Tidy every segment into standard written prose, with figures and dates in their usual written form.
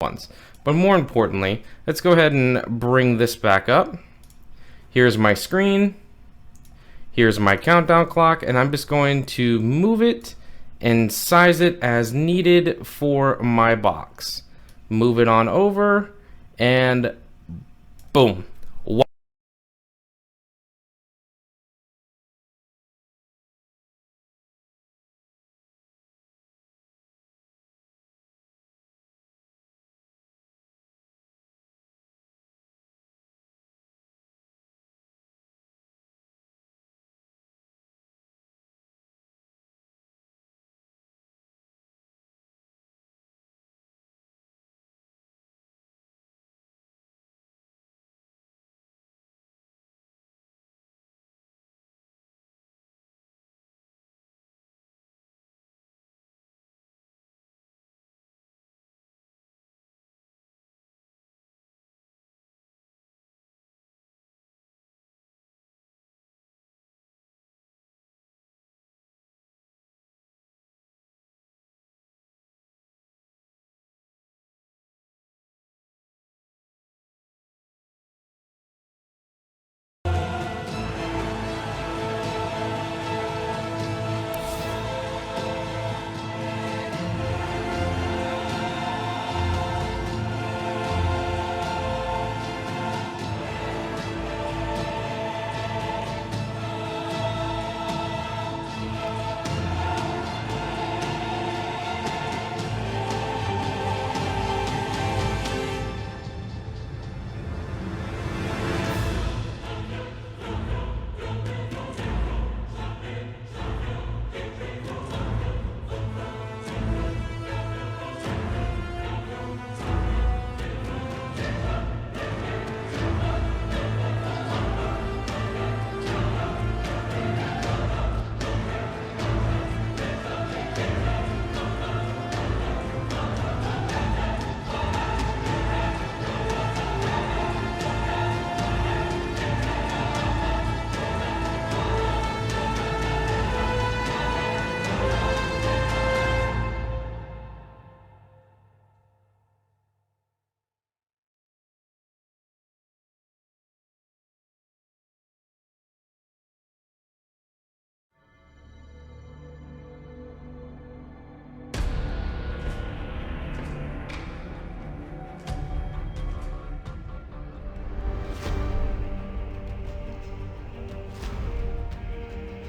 ones. But more importantly, let's go ahead and bring this back up. Here's my screen. Here's my countdown clock, and I'm just going to move it and size it as needed for my box. Move it on over, and boom.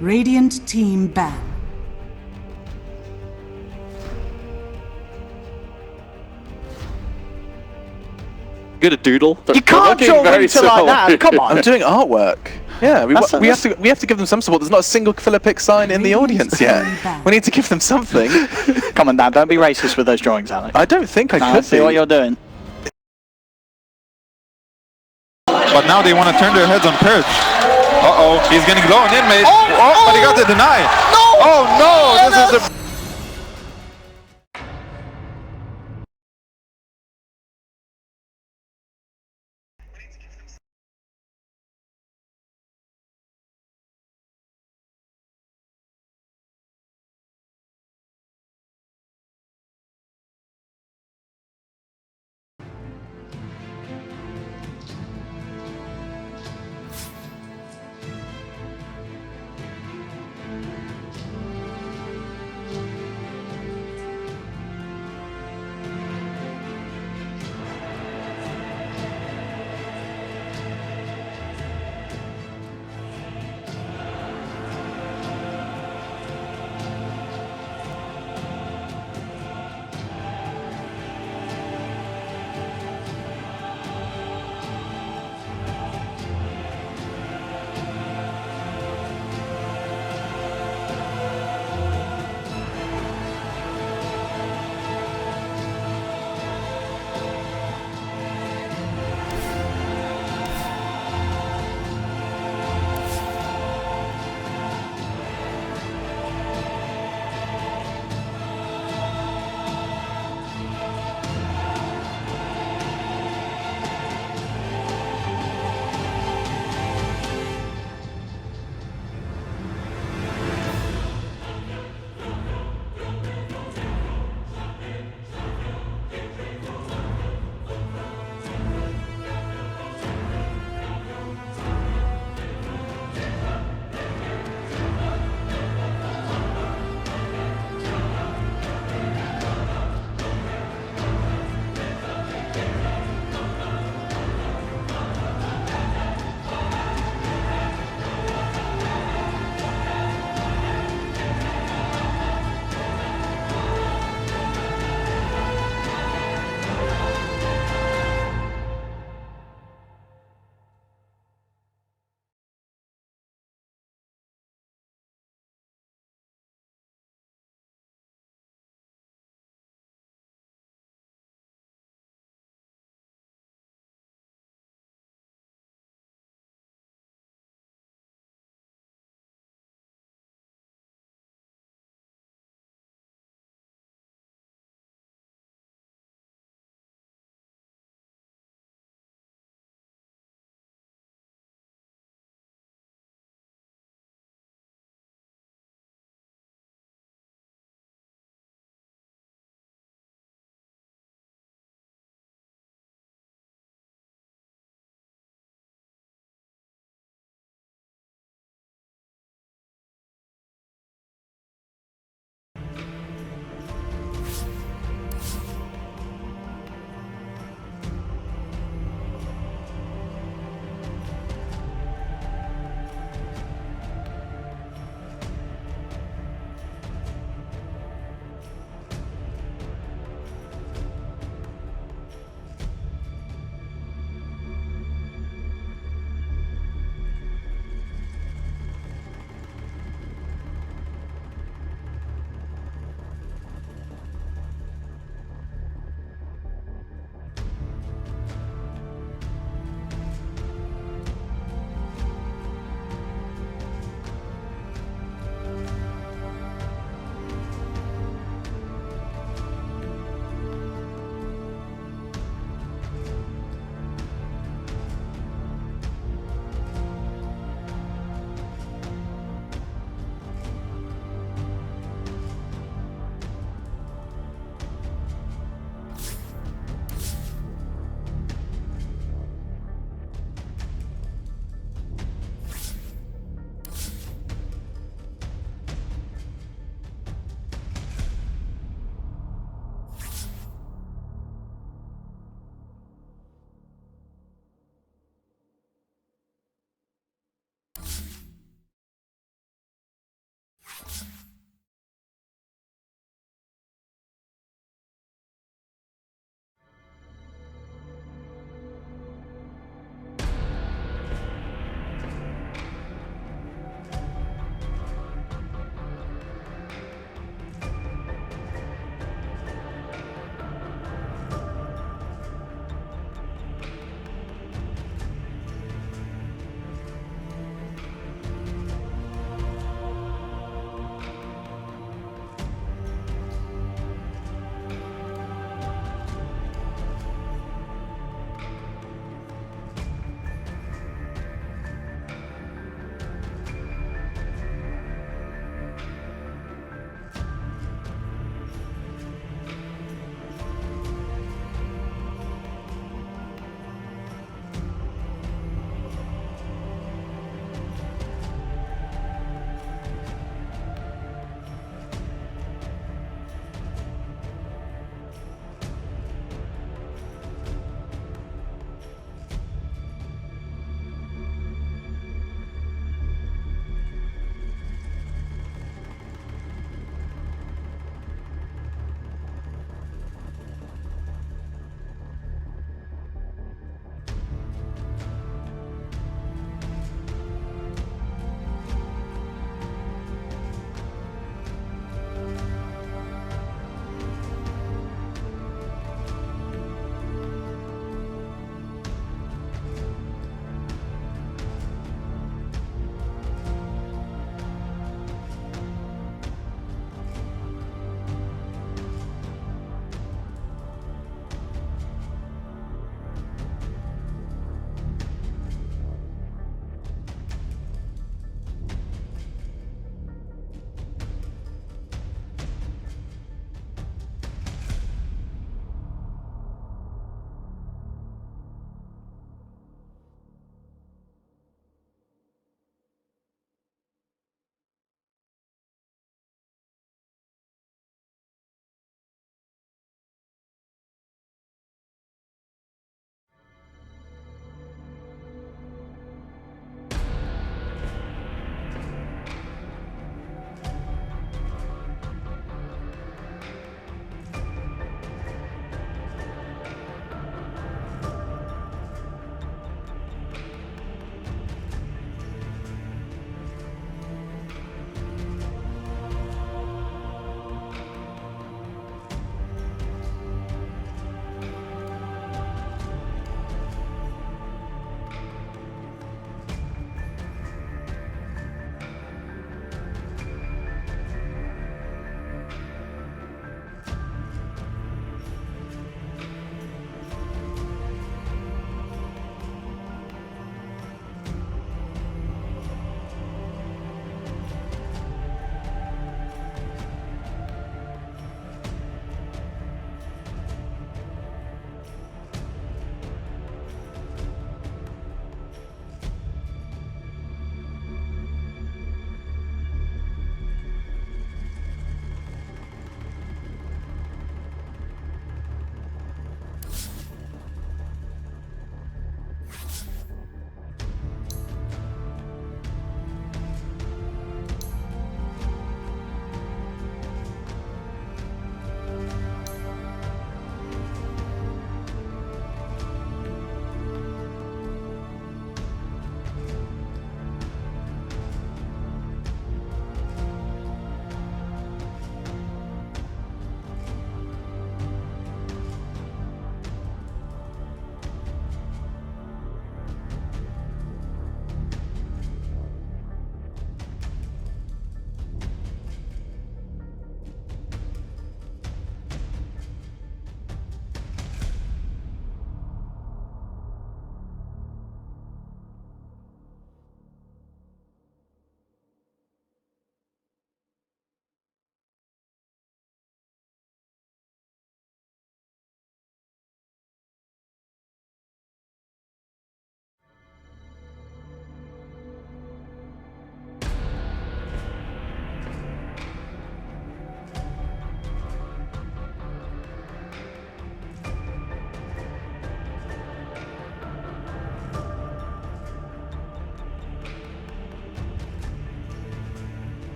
Radiant team ban. Good a doodle. You can't draw winter like that. Come on. I'm doing artwork. Yeah, we have to give them some support. There's not a single Philippic sign in the audience yet. We need to give them something. Come on, Dan. Don't be racist with those drawings, Alex. I don't think I could see be. what you're doing. But now they want to turn their heads on Perch. Uh-oh, he's getting blown in, mate. Oh, but he got the deny. No! Oh no, this is a...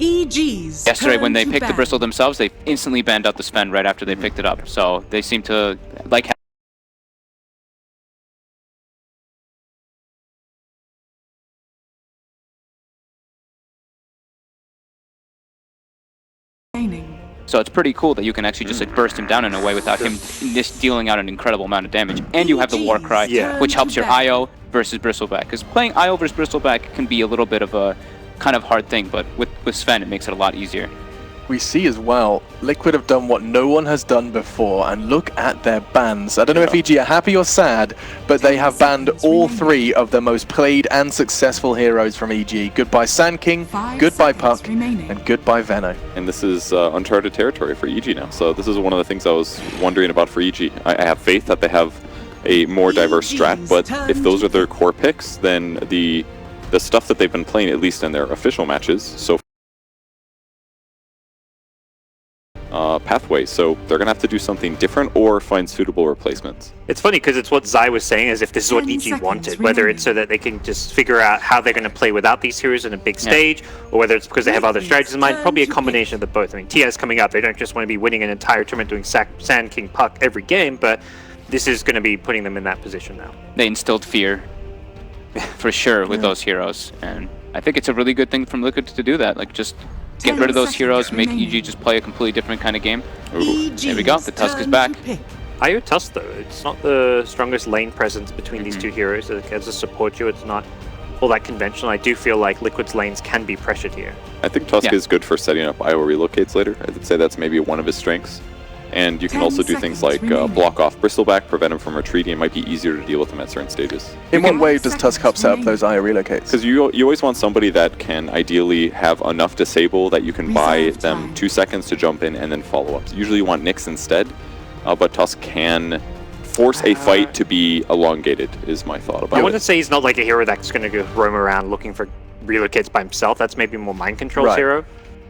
EG's Yesterday, when they turn to picked the bat. Bristle themselves, they instantly banned out the Sven right after they picked it up. So they seem to like. So it's pretty cool that you can actually just like burst him down in a way without him just dealing out an incredible amount of damage. And you have the War Cry, which helps your IO versus Bristleback. Because playing IO versus Bristleback can be a little bit of a kind of hard thing, but with Sven it makes it a lot easier. We see as well, Liquid have done what no one has done before, and look at their bans. I don't know if EG are happy or sad, but they have banned all 3 of the most played and successful heroes from EG. Goodbye Sand King, goodbye Puck, and goodbye Veno. And this is uncharted territory for EG now, so this is one of the things I was wondering about for EG. I have faith that they have a more diverse strat, but if those are their core picks, then the stuff that they've been playing, at least in their official matches, so pathway, so they're gonna have to do something different or find suitable replacements. It's funny because it's what Zai was saying, as if this is what EG wanted, whether it's so that they can just figure out how they're going to play without these heroes in a big stage, or whether it's because they have other strategies in mind. Probably a combination of the both. I mean, TS coming up, they don't just want to be winning an entire tournament doing Sand King Puck every game, but this is going to be putting them in that position now. They instilled fear for sure with those heroes, and I think it's a really good thing from Liquid to do that. Like, just get rid of those heroes, make EG just play a completely different kind of game. Ooh, there we go, the Tusk is back. IO Tusk though, it's not the strongest lane presence between these 2 heroes. As a support you, it's not all that conventional. I do feel like Liquid's lanes can be pressured here. I think Tusk is good for setting up IO relocates later. I'd say that's maybe one of his strengths. And you can also do things like block off Bristleback, prevent him from retreating. It might be easier to deal with him at certain stages. In what way does Tusk help set up those IO relocates? Because you always want somebody that can ideally have enough disable that you can buy them 2 seconds to jump in and then follow up. So usually you want Nyx instead, but Tusk can force a fight to be elongated, is my thought about it. I wouldn't say he's not like a hero that's going to go roam around looking for relocates by himself. That's maybe more mind control hero.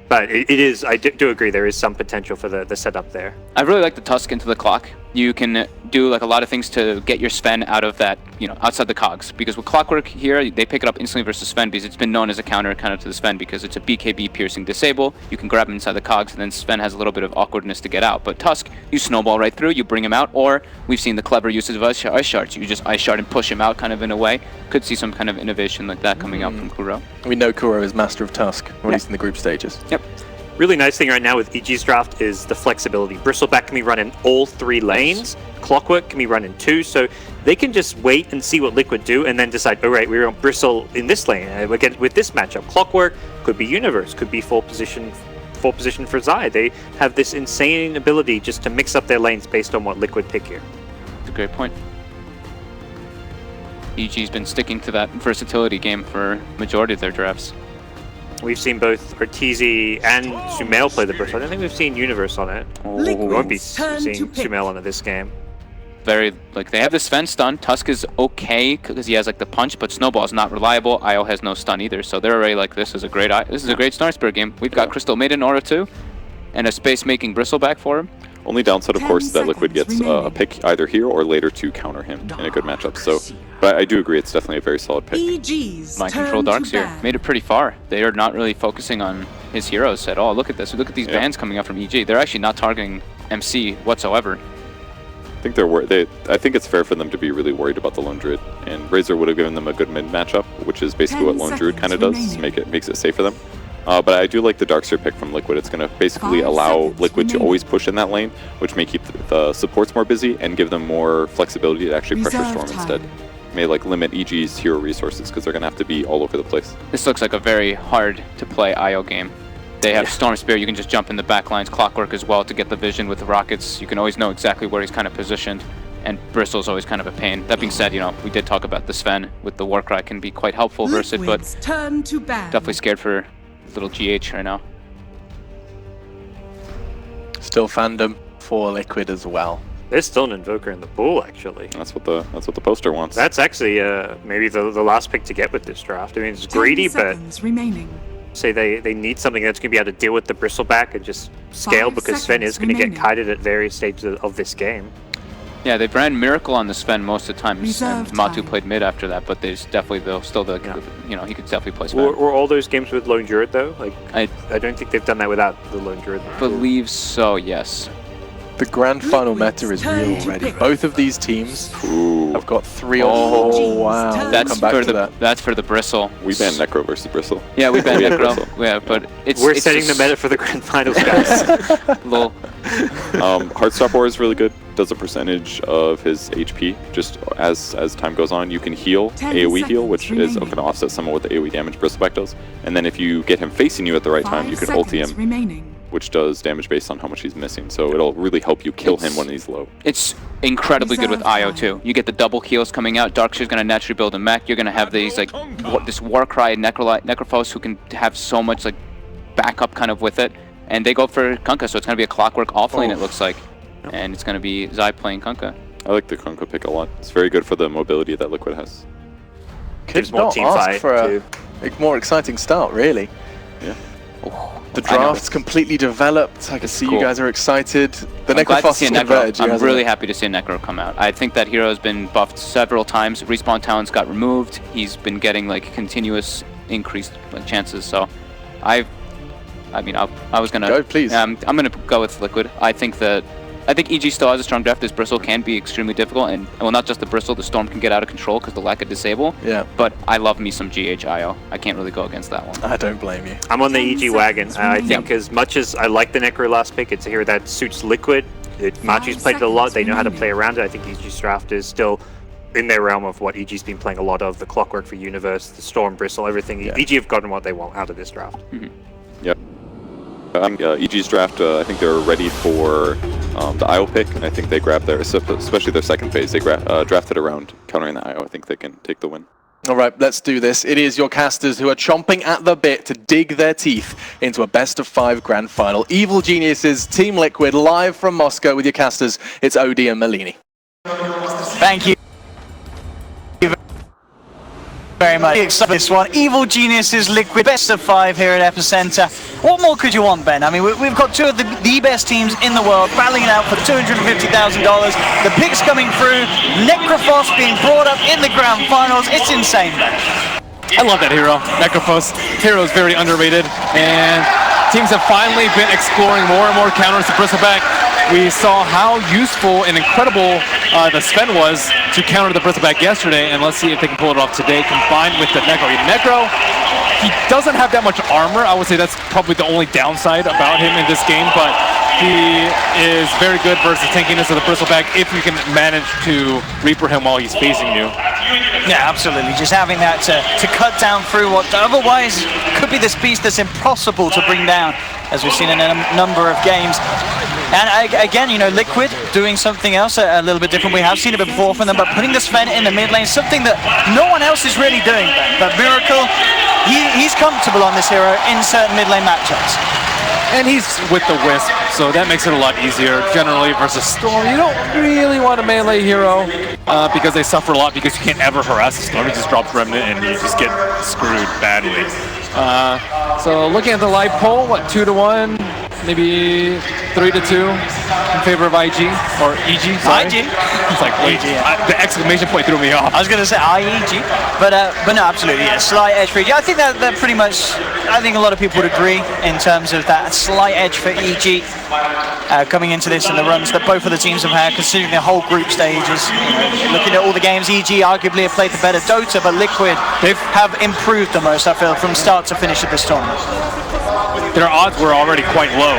But it is, I do agree, there is some potential for the setup there. I really like the Tusk into the clock. You can do like a lot of things to get your Sven out of that, you know, outside the cogs. Because with Clockwork here, they pick it up instantly versus Sven because it's been known as a counter kind of to the Sven because it's a BKB piercing disable. You can grab him inside the cogs and then Sven has a little bit of awkwardness to get out. But Tusk, you snowball right through, you bring him out, or we've seen the clever usage of ice shards. You just ice shard and push him out kind of in a way. Could see some kind of innovation like that coming out from Kuro. We know Kuro is master of Tusk, when he's in the group stages. Yep. Really nice thing right now with EG's draft is the flexibility. Bristleback can be run in all 3 lanes. Clockwork can be run in 2, so they can just wait and see what Liquid do and then decide, all right, we want Bristle in this lane. Again, with this matchup, Clockwork could be Universe, could be 4 position for Zai. They have this insane ability just to mix up their lanes based on what Liquid pick here. That's a great point. EG's been sticking to that versatility game for majority of their drafts. We've seen both Arteezy and Sumail play the Bristle. I don't think we've seen Universe on it. We won't be seeing Sumail on it this game. Very, like, they have the Sven stun. Tusk is okay because he has like the punch, but Snowball is not reliable. IO has no stun either, so they're already like, this is a great Star Spirit game. We've got Crystal Maiden Aura too, and a space making Bristleback for him. Only downside, of course, is that Liquid gets a pick either here or later to counter him in a good matchup. So, but I do agree, it's definitely a very solid pick. Mind Control Darks here made it pretty far. They are not really focusing on his heroes at all. Look at this. Look at these bans coming up from EG. They're actually not targeting MC whatsoever. I think I think it's fair for them to be really worried about the Lone Druid, and Razor would have given them a good mid matchup, which is basically what Lone Druid kind of does, makes it safe for them. But I do like the Darkseer pick from Liquid. It's going to basically allow Liquid to always push in that lane, which may keep the supports more busy and give them more flexibility to actually pressure Storm instead. May like limit EG's hero resources because they're going to have to be all over the place. This looks like a very hard to play IO game. They have Storm Spear, you can just jump in the back lines, Clockwork as well to get the vision with the rockets. You can always know exactly where he's kind of positioned, and Bristle's always kind of a pain. That being said, you know, we did talk about the Sven with the Warcry can be quite helpful versus it, but definitely scared for little GH right now. Still fandom for Liquid as well. There's still an Invoker in the pool, actually. That's what the poster wants. That's actually maybe the last pick to get with this draft. I mean, it's greedy, but say they need something that's going to be able to deal with the Bristleback and just scale because Sven is going to get kited at various stages of this game. Yeah, they ran Miracle on the Sven most of the time, Reserve and Matu time. played mid after that, but there's definitely, though, still the, you know, he could definitely play Sven. Were all those games with Lone Druid though? Like, I don't think they've done that without the Lone Druid. believe so, yes. The grand final meta is real already. Both of these teams have got 3 or 4. Oh, wow. That's come back for to the that. that's for the Bristle. We banned Necro versus Bristle. Yeah, we banned We had Necro. Bristle. Yeah, but We're it's setting the just meta for the grand finals, guys. Lol. Heartstopper is really good. Does a percentage of his HP just as time goes on. You can heal 10 AoE heal, which seconds is going to offset some of what the AoE damage Bristleback does. And then if you get him facing you at the right time, you can ulti him, remaining. which does damage based on how much he's missing. So it'll really help you kill him when he's low. It's incredibly good with IO too. You get the double heals coming out. Darkshaw's gonna naturally build a mech. You're gonna have these like this Warcry Necrophos who can have so much like backup kind of with it. And they go for Kunkka, so it's gonna be a clockwork offlane. It looks like, and it's gonna be Zai playing Kunkka. I like the Kunkka pick a lot. It's very good for the mobility that Liquid has. Gives Could more not team ask fight for a too. more exciting start, really. Yeah. The I know. draft's completely developed. I can see cool. you guys are excited. The I'm glad to Necrophos see a is Necro. converged. I'm really happy to see a Necro come out. I think that hero has been buffed several times. Respawn talents got removed. He's been getting like continuous increased like, chances. So, I was gonna Go, please. I'm gonna go with Liquid. I think EG still has a strong draft. This Bristle can be extremely difficult, and well, not just the Bristle, the Storm can get out of control because the lack of disable. Yeah. But I love me some GHIO. I can't really go against that one. I don't blame you. I'm on the 10 EG wagon. seconds I remaining. think as much as I like the Necro last pick, it's a hero that suits Liquid. Machi's played it a lot. They know how to play around it. I think EG's draft is still in their realm of what EG's been playing a lot of. The Clockwork for Universe, the Storm, Bristle, everything. Yeah. EG have gotten what they want out of this draft. Yep. EG's draft, I think they're ready for the IO pick, and I think they grabbed their, especially their second phase, they drafted around countering the IO. I think they can take the win. All right, let's do this. It is your casters who are chomping at the bit to dig their teeth into a best-of-5 grand final. Evil Geniuses, Team Liquid, live from Moscow with your casters. It's OD and Malini. Thank you very much. Excited this one. Evil Geniuses, Liquid, best of 5 here at Epicenter. What more could you want, Ben? I mean, we've got two of the best teams in the world battling it out for $250,000. The picks coming through. Necrophos being brought up in the grand finals. It's insane, Ben. I love that hero. Necrophos. Hero is very underrated, and teams have finally been exploring more and more counters to Bristleback. We saw how useful and incredible the Sven was to counter the Bristleback yesterday, and let's see if they can pull it off today, combined with the Necro. Necro, he doesn't have that much armor. I would say that's probably the only downside about him in this game, but he is very good versus tankiness of the Bristleback if you can manage to Reaper him while he's facing you. Yeah, absolutely. Just having that to cut down through what otherwise could be this beast that's impossible to bring down, as we've seen in a number of games. And again, you know, Liquid doing something else a little bit different. We have seen it before from them, but putting the Sven in the mid lane, something that no one else is really doing. But Miracle, he's comfortable on this hero in certain mid lane matchups. And he's with the Wisp, so that makes it a lot easier. Generally versus Storm, you don't really want a melee hero because they suffer a lot because you can't ever harass the Storm. You just drop Remnant and you just get screwed badly. So looking at the live poll, what, 2-1, maybe 3-2 in favor of IG, or EG, sorry. IG? It's like, wait, EG, yeah. the exclamation point threw me off. I was going to say IEG, but no, absolutely, yeah, slight edge for EG. I think that pretty much, I think a lot of people would agree in terms of that slight edge for EG coming into this and the runs that both of the teams have had, considering their whole group stages. Looking at all the games, EG arguably have played the better Dota, but Liquid have improved the most, I feel, from start to finish of this tournament. Their odds were already quite low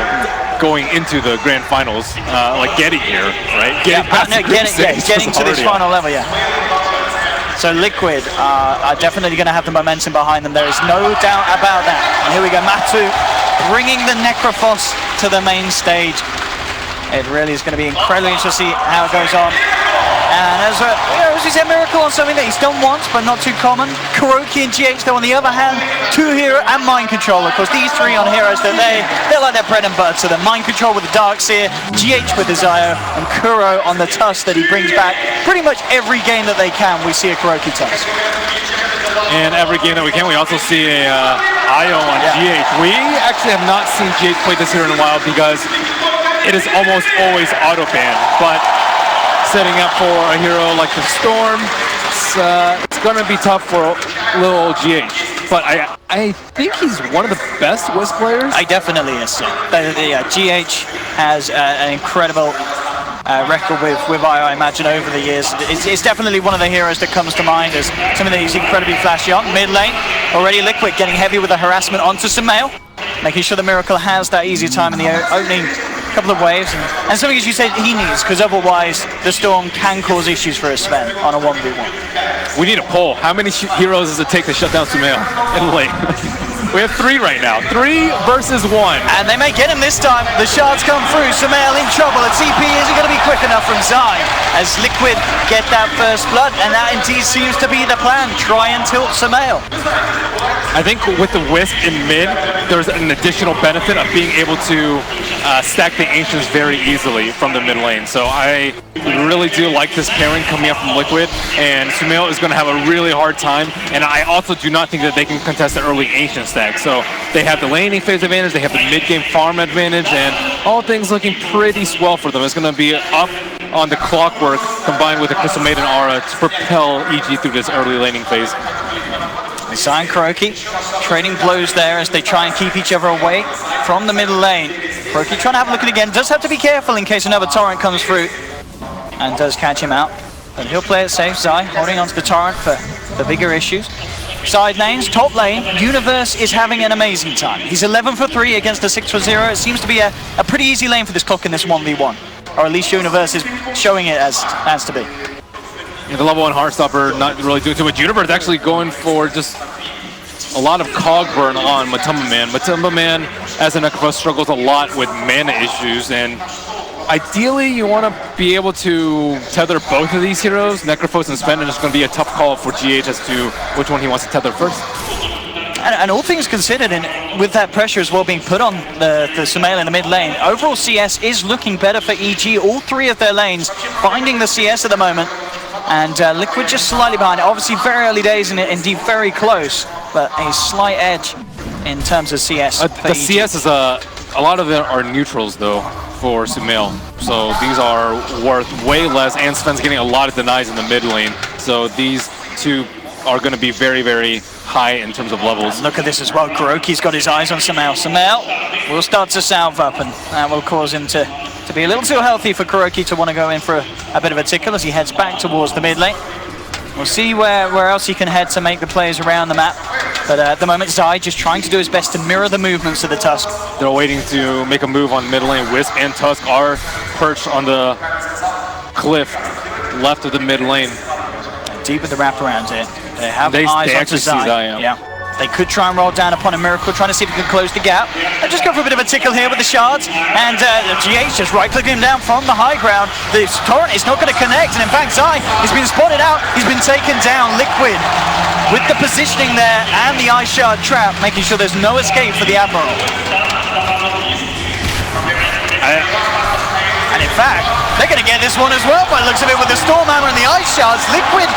going into the grand finals, like getting here, right? Getting to this final level, yeah. So Liquid are definitely going to have the momentum behind them. There is no doubt about that. And here we go, Matu bringing the Necrophos to the main stage. It really is going to be incredibly interesting to see how it goes on. And as we said, Miracle on something that he's done once, but not too common. Kuroki and GH, though, on the other hand, 2 hero and Mind Control. Of course, these 3 on heroes that they're like their bread and butter. So the Mind Control with the Darkseer, GH with the Zio, and Kuro on the Tusk that he brings back. Pretty much every game that they can, we see a Kuroki Tusk. And every game that we can, we also see a IO on GH. We actually have not seen GH play this hero in a while because it is almost always auto-banned, but setting up for a hero like the Storm. It's going to be tough for little old GH. But I think he's one of the best Wisp players. I definitely is. GH has an incredible record with I imagine, over the years. It's definitely one of the heroes that comes to mind as something that he's incredibly flashy on. Mid lane, already Liquid getting heavy with the harassment onto Sumail, making sure the Miracle has that easy time in the opening couple of waves, and something, as you said, he needs, because otherwise the Storm can cause issues for us, Sven, on a 1v1. We need a poll. How many heroes does it take to shut down Sumail in lane? We have 3 right now. 3 versus 1. And they may get him this time. The shards come through. Sumail in trouble. A TP isn't going to be quick enough from Zai as Liquid get that first blood, and that indeed seems to be the plan. Try and tilt Sumail. I think with the Wisp in mid, there's an additional benefit of being able to stack the Ancients very easily from the mid lane. So I really do like this pairing coming up from Liquid, and Sumail is going to have a really hard time. And I also do not think that they can contest the early Ancient stack. So they have the laning phase advantage, they have the mid-game farm advantage, and all things looking pretty swell for them. It's going to be up on the Clockwork combined with the Crystal Maiden Aura to propel EG through this early laning phase. Zai and KuroKy trading blows there as they try and keep each other away from the middle lane. KuroKy trying to have a look at it again. Does have to be careful in case another torrent comes through and does catch him out. But he'll play it safe. Zai holding onto the torrent for the bigger issues. Side lanes, top lane, Universe is having an amazing time. He's 11 for 3 against a 6 for 0. It seems to be a pretty easy lane for this clock in this 1v1. Or at least Universe is showing it as to be. Yeah, the level 1 Heartstopper not really doing too much. Universe actually going for just a lot of cog burn on Matumba Man. Matumba Man, as a Necrophos, struggles a lot with mana issues, and ideally you want to be able to tether both of these heroes, Necrophos and Sven, and it's going to be a tough call for GH as to which one he wants to tether first. And all things considered, and with that pressure as well being put on the Sumail in the mid lane, overall CS is looking better for EG. All 3 of their lanes finding the CS at the moment. And Liquid just slightly behind. Obviously very early days and indeed very close, but a slight edge in terms of CS. The EG. CS is a lot of them are neutrals though for Sumail. So these are worth way less, and Sven's getting a lot of denies in the mid lane. So these 2 are going to be very, very high in terms of levels. And look at this as well. KuroKy's got his eyes on Sumail. Sumail will start to salve up, and that will cause him to be a little too healthy for KuroKy to want to go in for a bit of a tickle as he heads back towards the mid lane. We'll see where else he can head to make the plays around the map. But at the moment, Zai just trying to do his best to mirror the movements of the Tusk. They're waiting to make a move on mid lane. Wisp and Tusk are perched on the cliff left of the mid lane. Deep with the wraparound here. They have eyes onto Zai. Yeah. They could try and roll down upon a Miracle, trying to see if he can close the gap. And just go for a bit of a tickle here with the shards. And GH just right-clicking him down from the high ground. The torrent is not going to connect. And in fact, Zai has been spotted out. He's been taken down. Liquid with the positioning there and the Ice Shard trap, making sure there's no escape for the Admiral. And in fact, they're going to get this one as well by the looks of it with the Storm Hammer and the Ice Shards. Liquid,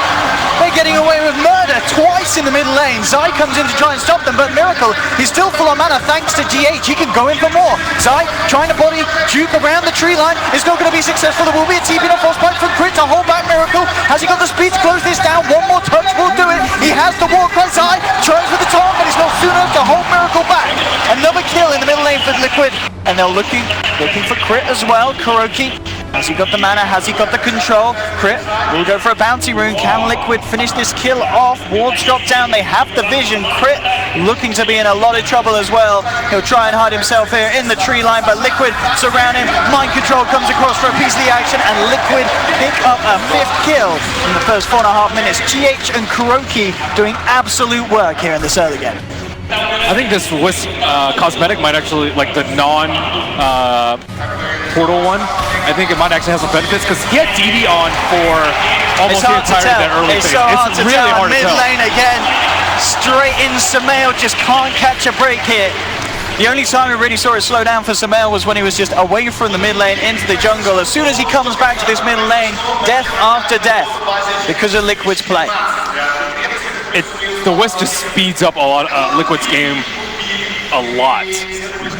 they're getting away with murder twice in the middle lane. Zai comes in to try and stop them, but Miracle, he's still full on mana thanks to GH. He can go in for more. Zai trying to body juke around the tree line. It's not going to be successful. There will be a TP and a force pipe from Crit to hold back Miracle. Has he got the speed to close this down? One more touch will do it. He has the walk by Zai. Tries with the taunt, but it's not soon enough to hold Miracle back. Another kill in the middle lane for Liquid. And they're looking for Crit as well. KuroKy, has he got the mana? Has he got the control? Crit will go for a bounty rune. Can Liquid finish this kill off? Wards drop down. They have the vision. Crit looking to be in a lot of trouble as well. He'll try and hide himself here in the tree line, but Liquid surround him. Mind control comes across for a piece of the action, and Liquid pick up a 5th kill in the first 4.5 minutes. GH and KuroKy doing absolute work here in this early game. I think this Wisp cosmetic might actually, like the non-portal one, I think it might actually have some benefits because he had DD on for almost the entirety of that early phase. It's really hard to tell. Mid lane again, straight in. Sumail just can't catch a break here. The only time we really saw it slow down for Sumail was when he was just away from the mid lane into the jungle. As soon as he comes back to this middle lane, death after death because of Liquid's play. The Wisp just speeds up a lot Liquid's game a lot.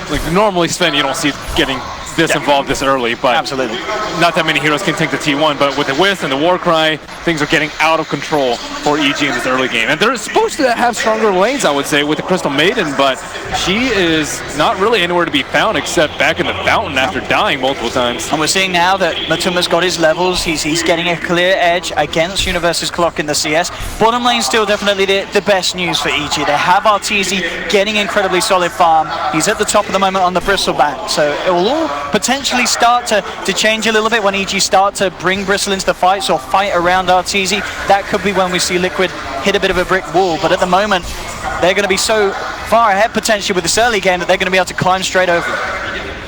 Like normally Sven, you don't see it getting this involved this early, but absolutely not that many heroes can take the T1, but with the Wisp and the Warcry, things are getting out of control for EG in this early game. And they're supposed to have stronger lanes, I would say, with the Crystal Maiden, but she is not really anywhere to be found except back in the fountain after dying multiple times. And we're seeing now that Matuma's got his levels. He's getting a clear edge against Universe's Clock in the CS. Bottom lane still definitely the best news for EG. They have Arteezy getting incredibly solid farm. He's at the top of the moment on the Bristleback, so it will all potentially start to change a little bit when EG start to bring Bristle into the fights or fight around Arteezy. That could be when we see Liquid hit a bit of a brick wall, but at the moment they're going to be so far ahead potentially with this early game that they're going to be able to climb straight over it.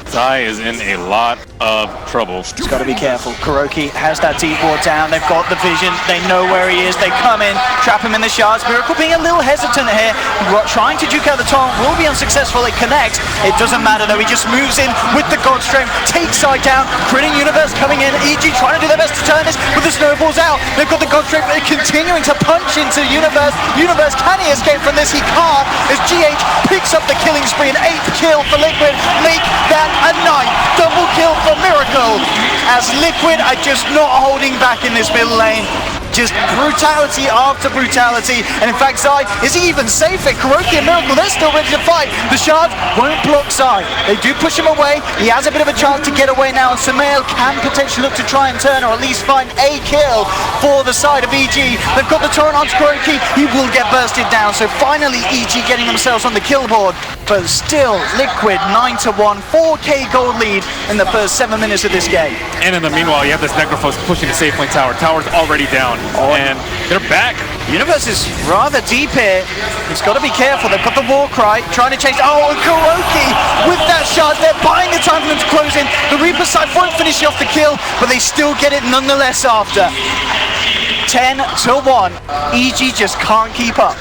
Zai is in a lot of trouble. He's got to be careful. Kuroki has that deep ward down. They've got the vision. They know where he is. They come in, trap him in the shards. Miracle being a little hesitant here. Trying to juke out the taunt will be unsuccessful. It connects. It doesn't matter though. He just moves in with the God Strength. Takes side down. Critting Universe coming in. EG trying to do their best to turn this with the snowballs out. They've got the God Strength. They're continuing to punch into Universe. Universe, can he escape from this? He can't. As GH picks up the killing spree. An 8th kill for Liquid. Make that a 9th. Double kill for Miracle, as Liquid are just not holding back in this middle lane. Just brutality after brutality, and in fact Zai, is he even safe? Kuroki and Miracle, they're still ready to fight. The shards won't block Zai. They do push him away. He has a bit of a chance to get away now, and Sumail can potentially look to try and turn, or at least find a kill for the side of EG. They've got the torrent onto Kuroki. He will get bursted down, so finally EG getting themselves on the kill board, but still Liquid 9-1, 4k gold lead in the first 7 minutes of this game. And in the meanwhile, you have this Necrophos pushing the safe lane tower. Tower's already down. And they're back. Universe is rather deep here. He's got to be careful. They've got the Warcry trying to chase. Oh, and Kuroki with that shot. They're buying the time for them to close in. The Reaper side won't finish off the kill, but they still get it nonetheless after. 10-1. EG just can't keep up.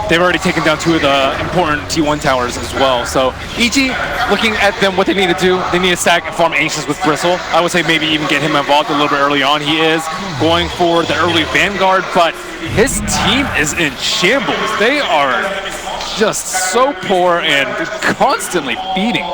They've already taken down 2 of the important T1 towers as well. So EG, looking at them, what they need to do, they need to stack and farm Ancients with Bristle. I would say maybe even get him involved a little bit early on. He is going for the early Vanguard, but his team is in shambles. They are just so poor and constantly feeding.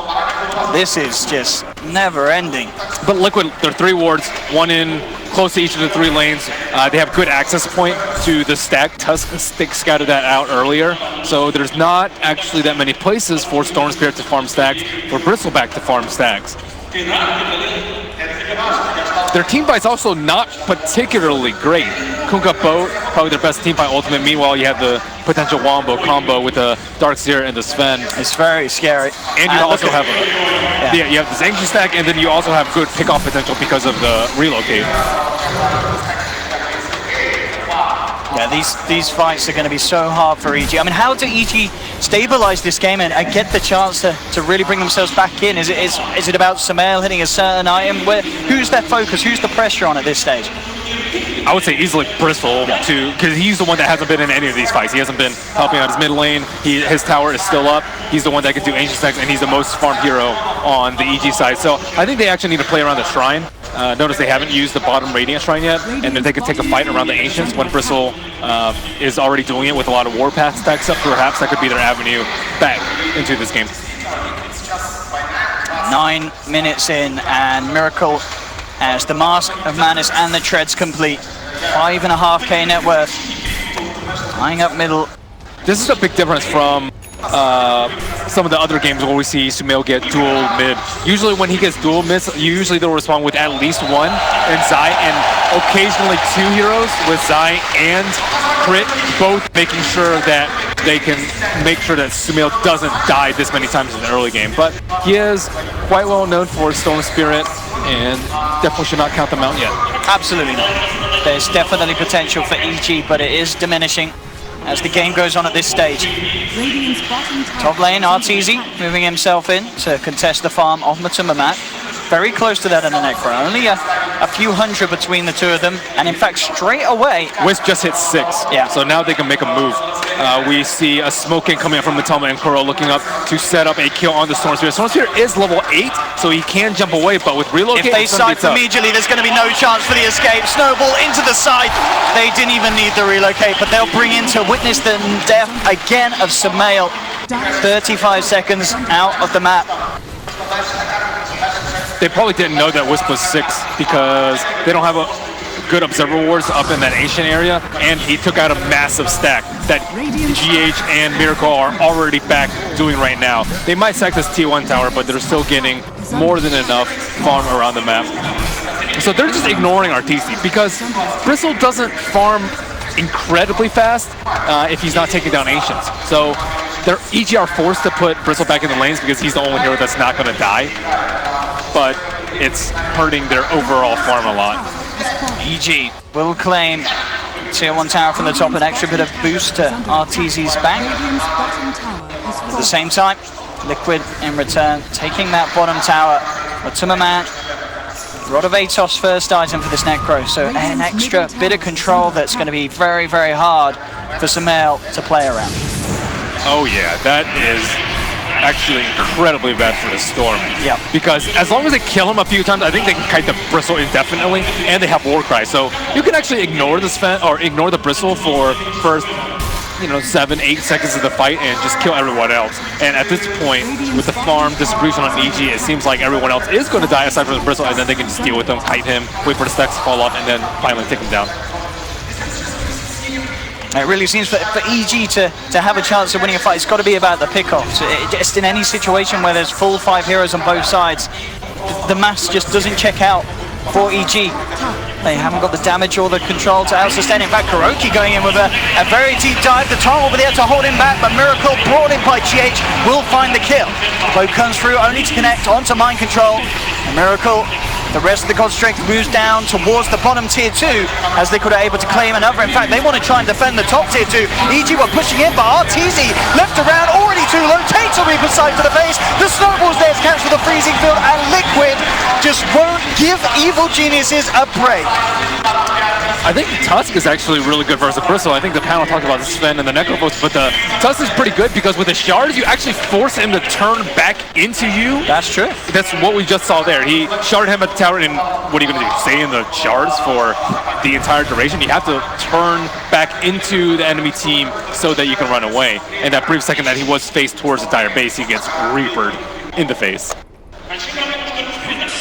This is just never ending. But Liquid, they're 3 wards, 1 in close to each of the 3 lanes. They have good access point to the stack. Tusk Stick scouted that out earlier. So there's not actually that many places for Storm Spirit to farm stacks, for Bristleback to farm stacks. Their team fight's also not particularly great. Kunkka Boat, probably their best team fight ultimate. Meanwhile, you have the potential Wombo combo with the Darkseer and the Sven. It's very scary. And you also have you have this Ancient stack, and then you also have good pick-off potential because of the relocate. Yeah, these fights are going to be so hard for EG. I mean, how do EG stabilize this game and get the chance to really bring themselves back in? Is it about Sumail hitting a certain item? Who's their focus? Who's the pressure on at this stage? I would say easily Bristle, because he's the one that hasn't been in any of these fights. He hasn't been helping out his mid lane. His tower is still up. He's the one that can do Ancient stacks, and he's the most farmed hero on the EG side. So I think they actually need to play around the Shrine. Notice they haven't used the bottom Radiant Shrine yet, and then they can take a fight around the Ancients when Bristle is already doing it with a lot of Warpath stacks up. Perhaps that could be their avenue back into this game. 9 minutes in, and Miracle, as the Mask of Madness and the Treads complete. 5.5k net worth. Tying up middle. This is a big difference from some of the other games where we see Sumail get dual mid. Usually when he gets dual mid, usually they'll respond with at least 1, and Zai, and occasionally 2 heroes with Zai and Crit, both making sure that they can make sure that Sumail doesn't die this many times in the early game. But he is quite well known for Storm Spirit, and definitely should not count them out yet. Absolutely not. There's definitely potential for EG, but it is diminishing as the game goes on at this stage. Top lane, Arteezy moving himself in to contest the farm of Matsumamat. Very close to that in the Necro. Only a few hundred between the two of them, and in fact straight away Wisp just hit 6, so now they can make a move. We see a smoking coming up from Matoma, and Kuro looking up to set up a kill on the Storm Spirit. Storm Spirit is level 8, so he can jump away, but with relocate, if they side immediately, there's going to be no chance for the escape. Snowball into the side. They didn't even need the relocate, but they'll bring in to witness the death again of Sumail. 35 seconds out of the map. they probably didn't know that Wisp was 6 because they don't have a good observer wards up in that ancient area, and he took out a massive stack that GH and Miracle are already back doing right now. They might sack this T1 tower, but they're still getting more than enough farm around the map. So they're just ignoring RTC because Bristle doesn't farm incredibly fast if he's not taking down Ancients. So they're EG are forced to put Bristle back in the lanes because he's the only hero that's not going to die. But it's hurting their overall farm a lot. EG will claim tier 1 tower from the top, an extra bit of boost to RTZ's back. At the same time, Liquid in return taking that bottom tower. Atumaman, Rod of Atos first item for this Necro, so an extra bit of control that's going to be very, very hard for Sumail to play around. Oh yeah, that is actually incredibly bad for the Storm. Yeah. Because as long as they kill him a few times, I think they can kite the Bristle indefinitely, and they have Warcry. So you can actually ignore the Sven or ignore the Bristle for first, 7-8 seconds of the fight and just kill everyone else. And at this point, with the farm distribution on EG, it seems like everyone else is going to die aside from the Bristle, and then they can just deal with them, kite him, wait for the stacks to fall off, and then finally take him down. It really seems for EG to have a chance of winning a fight, it's got to be about the pickoffs. Just in any situation where there's full 5 heroes on both sides, the mass just doesn't check out for EG. They haven't got the damage or the control to out-sustain. In fact, KuroKy going in with a very deep dive. The Tom will be there to hold him back, but Miracle brought in by GH will find the kill. Bow comes through only to connect onto Mind Control. And Miracle, the rest of the God Strength moves down towards the bottom tier 2 as Liquid are able to claim another. In fact, they want to try and defend the top tier 2. EG were pushing in, but RTZ left around, already too low, takes a Reaper Sight to the face. The snowball's there to catch with the freezing field, and Liquid just won't give Evil Geniuses a break. I think Tusk is actually really good versus Bristle. I think the panel talked about the Sven and the Necrophos, but the Tusk is pretty good because with the shards, you actually force him to turn back into you. That's true. That's what we just saw there. He sharded him at the tower, and what are you going to do? Stay in the shards for the entire duration? You have to turn back into the enemy team so that you can run away. And that brief second that he was faced towards the dire base, he gets reapered in the face.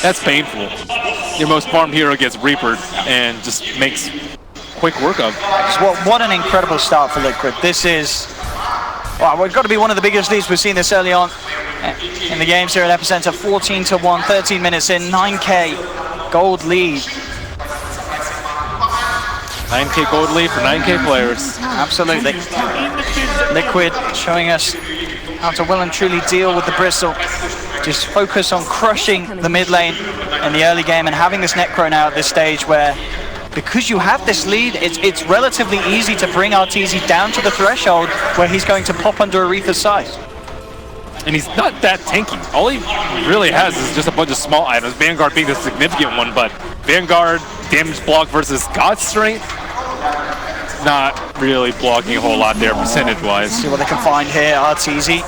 That's painful. Your most farmed hero gets reapered and just makes quick work of. What an incredible start for Liquid. This is, well, it's got to be one of the biggest leads we've seen this early on in the games here at Epicenter. 14-1, 13 minutes in, 9K gold lead. 9K gold lead for 9K players. Absolutely. Liquid showing us how to well and truly deal with the Bristle. Just focus on crushing the mid lane in the early game and having this Necro now at this stage where, because you have this lead, it's relatively easy to bring RTZ down to the threshold where he's going to pop under Aretha's sight. And he's not that tanky. All he really has is just a bunch of small items, Vanguard being the significant one, but Vanguard, damage block versus God Strength, not really blocking a whole lot there percentage-wise. See what they can find here, RTZ.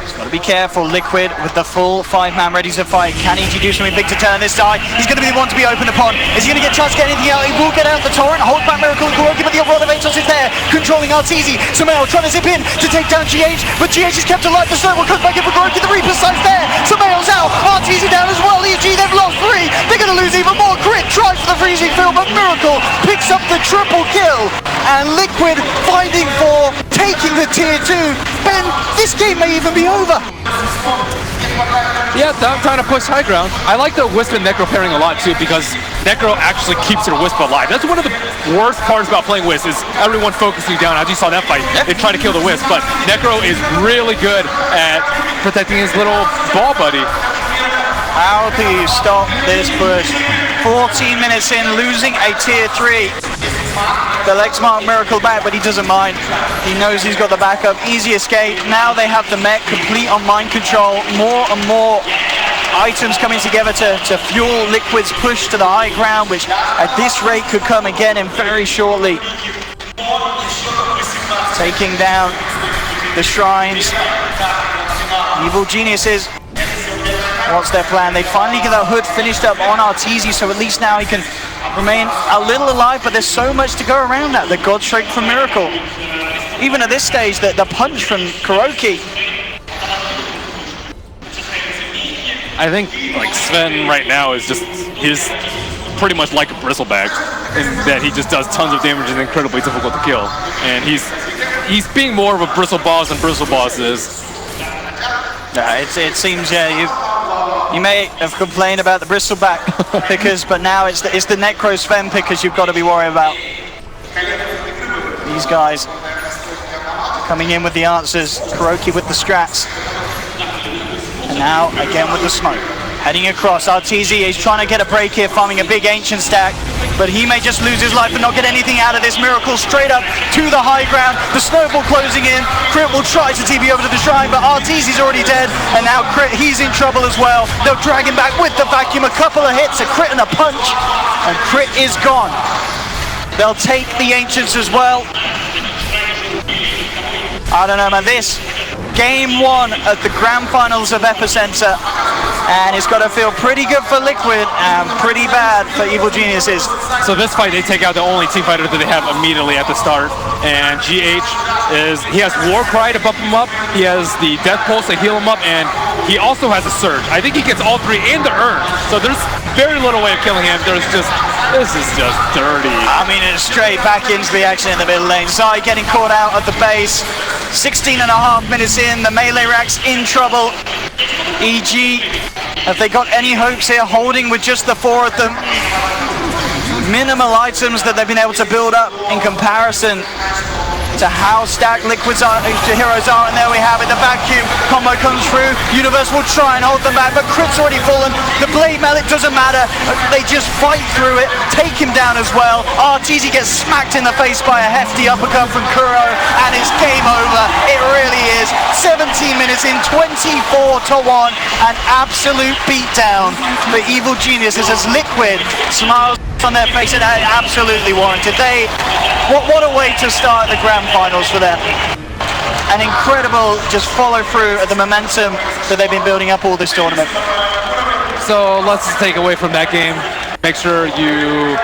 Just got to be careful. Liquid with the full 5-man ready to fight. Can EG do something big to turn this side? He's going to be the one to be opened upon. Is he going to get a chance to get anything out? He will get out the torrent, hold back Miracle and KuroKy, but the Rod of Atos is there, controlling RTZ. Sumail trying to zip in to take down GH, but GH is kept alive. The snowball comes back in for KuroKy. The Reaper Sight's there. Sumail's out. RTZ down as well. EG, they've lost 3. They're going to lose even more. Crit tries for the freezing field, but Miracle picks up the triple kill. And Liquid fighting for taking the tier 2. Ben, this game may even be over. Yeah, I'm trying to push high ground. I like the Wisp and Necro pairing a lot too because Necro actually keeps your Wisp alive. That's one of the worst parts about playing Wisp is everyone focusing down. As you saw that fight, they try to kill the Wisp, but Necro is really good at protecting his little ball buddy. How do you stop this push? 14 minutes in, losing a tier 3. The Lexmark Miracle back, but he doesn't mind. He knows he's got the backup. Easy escape. Now they have the mech complete on Mind Control. More and more items coming together to fuel Liquid's push to the high ground, which at this rate could come again in very shortly. Taking down the shrines. Evil Geniuses. What's their plan? They finally get that hood finished up on RTZ, so at least now he can remain a little alive, but there's so much to go around that. The God Strike from Miracle. Even at this stage, the punch from KuroKy. I think like Sven right now is he's pretty much like a bristleback in that he just does tons of damage and is incredibly difficult to kill. And he's being more of a bristle boss than bristle boss is. It seems you may have complained about the bristleback pickers, but now it's the Necro Sven pickers you've got to be worried about. These guys coming in with the answers, Kuroki with the strats, and now again with the smoke. Heading across, RTZ is trying to get a break here, farming a big ancient stack, but he may just lose his life and not get anything out of this. Miracle straight up to the high ground, the snowball closing in. Crit will try to TP over to the shrine, but RTZ's already dead, and now Crit, he's in trouble as well. They'll drag him back with the vacuum, a couple of hits, a crit and a punch, and Crit is gone. They'll take the ancients as well. I don't know, man, this game 1 of the grand finals of Epicenter, and it's got to feel pretty good for Liquid and pretty bad for Evil Geniuses. So this fight, they take out the only team fighter that they have immediately at the start, and GH he has War Cry to bump him up, he has the Death Pulse to heal him up, and he also has a Surge. I think he gets all 3 and the Urn, so there's very little way of killing him. This is just dirty. I mean, it's straight back into the action in the middle lane. Zai getting caught out at the base. 16 and a half minutes in, the melee rack's in trouble. EG, have they got any hopes here, holding with just the 4 of them? Minimal items that they've been able to build up in comparison to how stacked Liquid's heroes are, and there we have it, the vacuum combo comes through. Universe will try and hold them back, but Crit's already fallen. The blade mallet doesn't matter, they just fight through it, take him down as well. RTZ gets smacked in the face by a hefty uppercut from Kuro, and it's game over. It really is. 17 minutes in, 24-1, an absolute beatdown for Evil Geniuses as Liquid smiles on their face, and absolutely warranted. What a way to start the grand finals for them. An incredible just follow through of the momentum that they've been building up all this tournament. So let's just take away from that game. Make sure you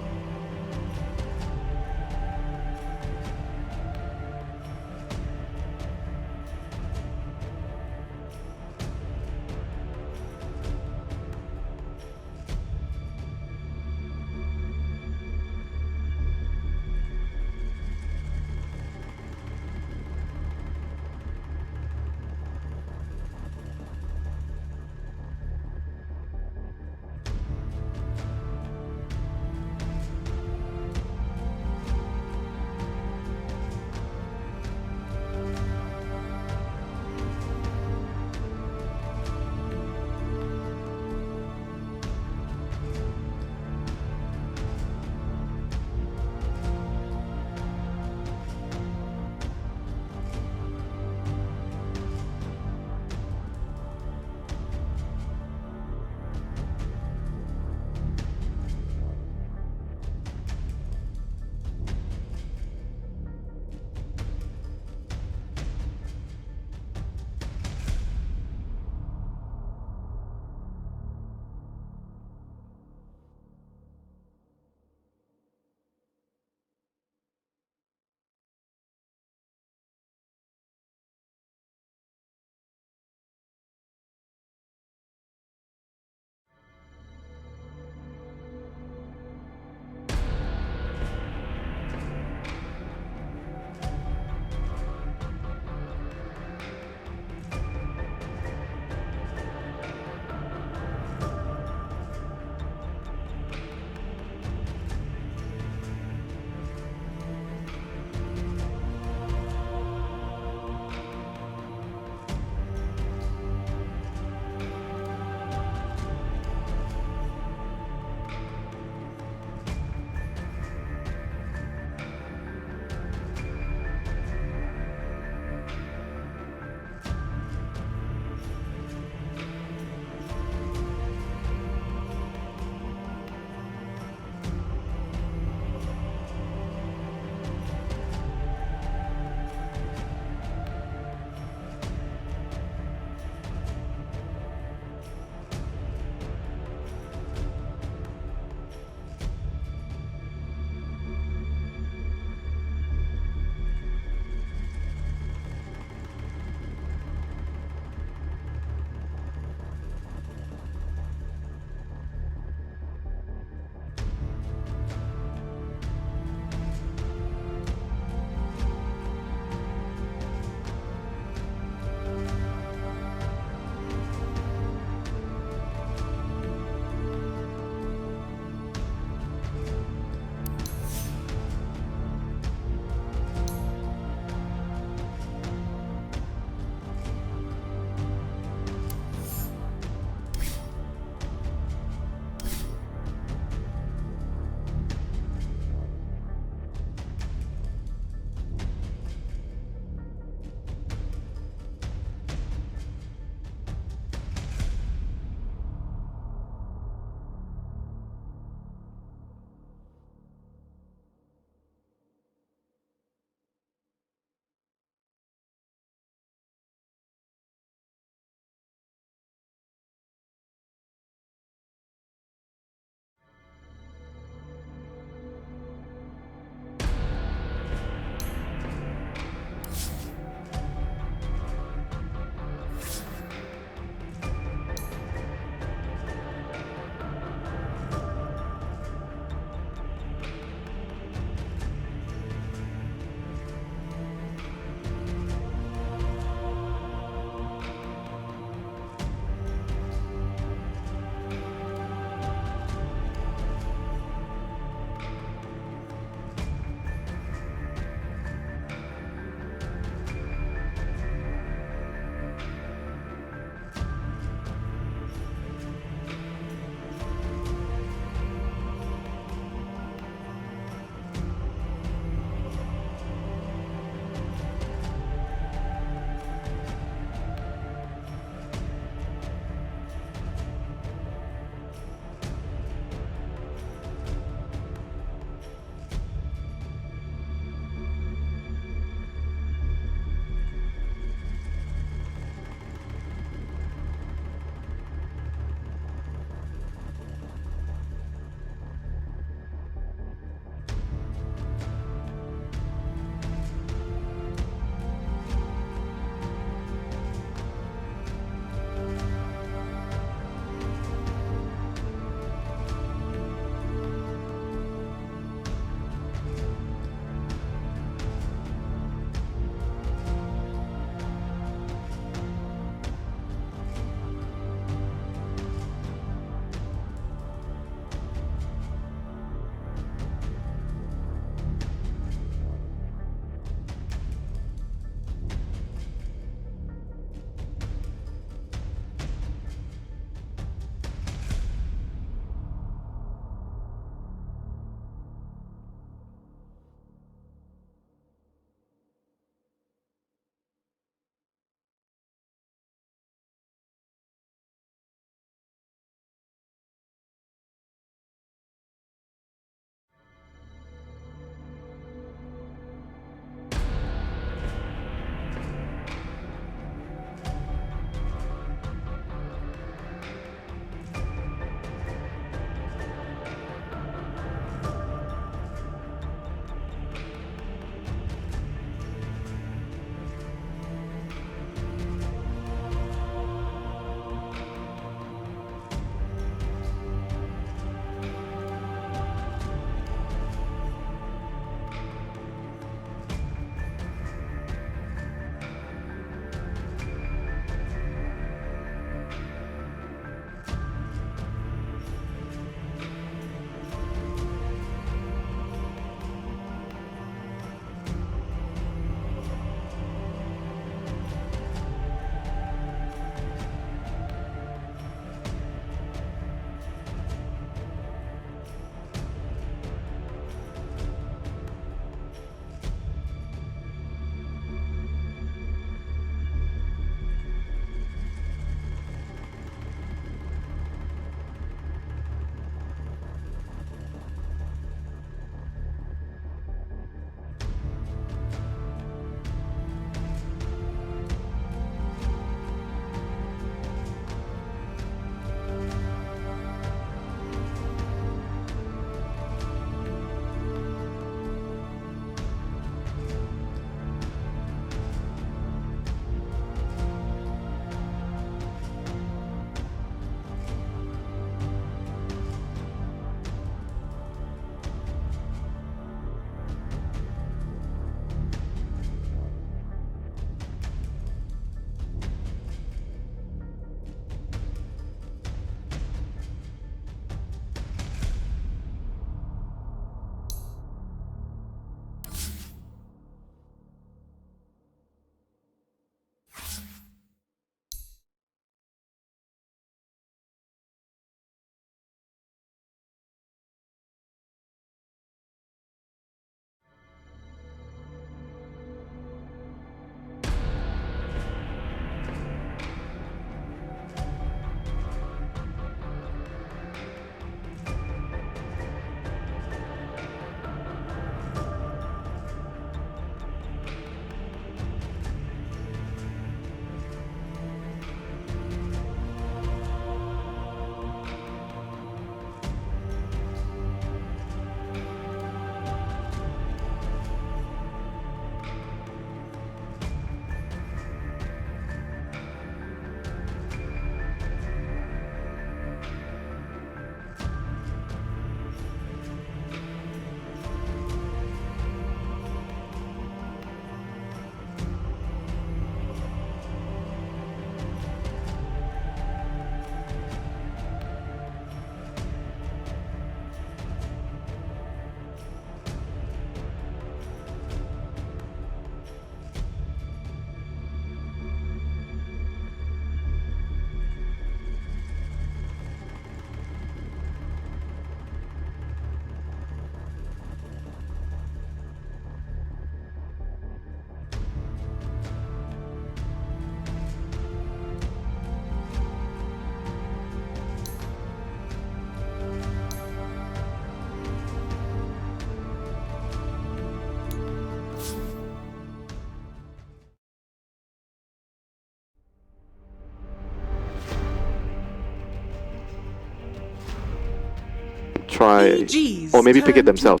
try, EG's or maybe pick it turn to themselves.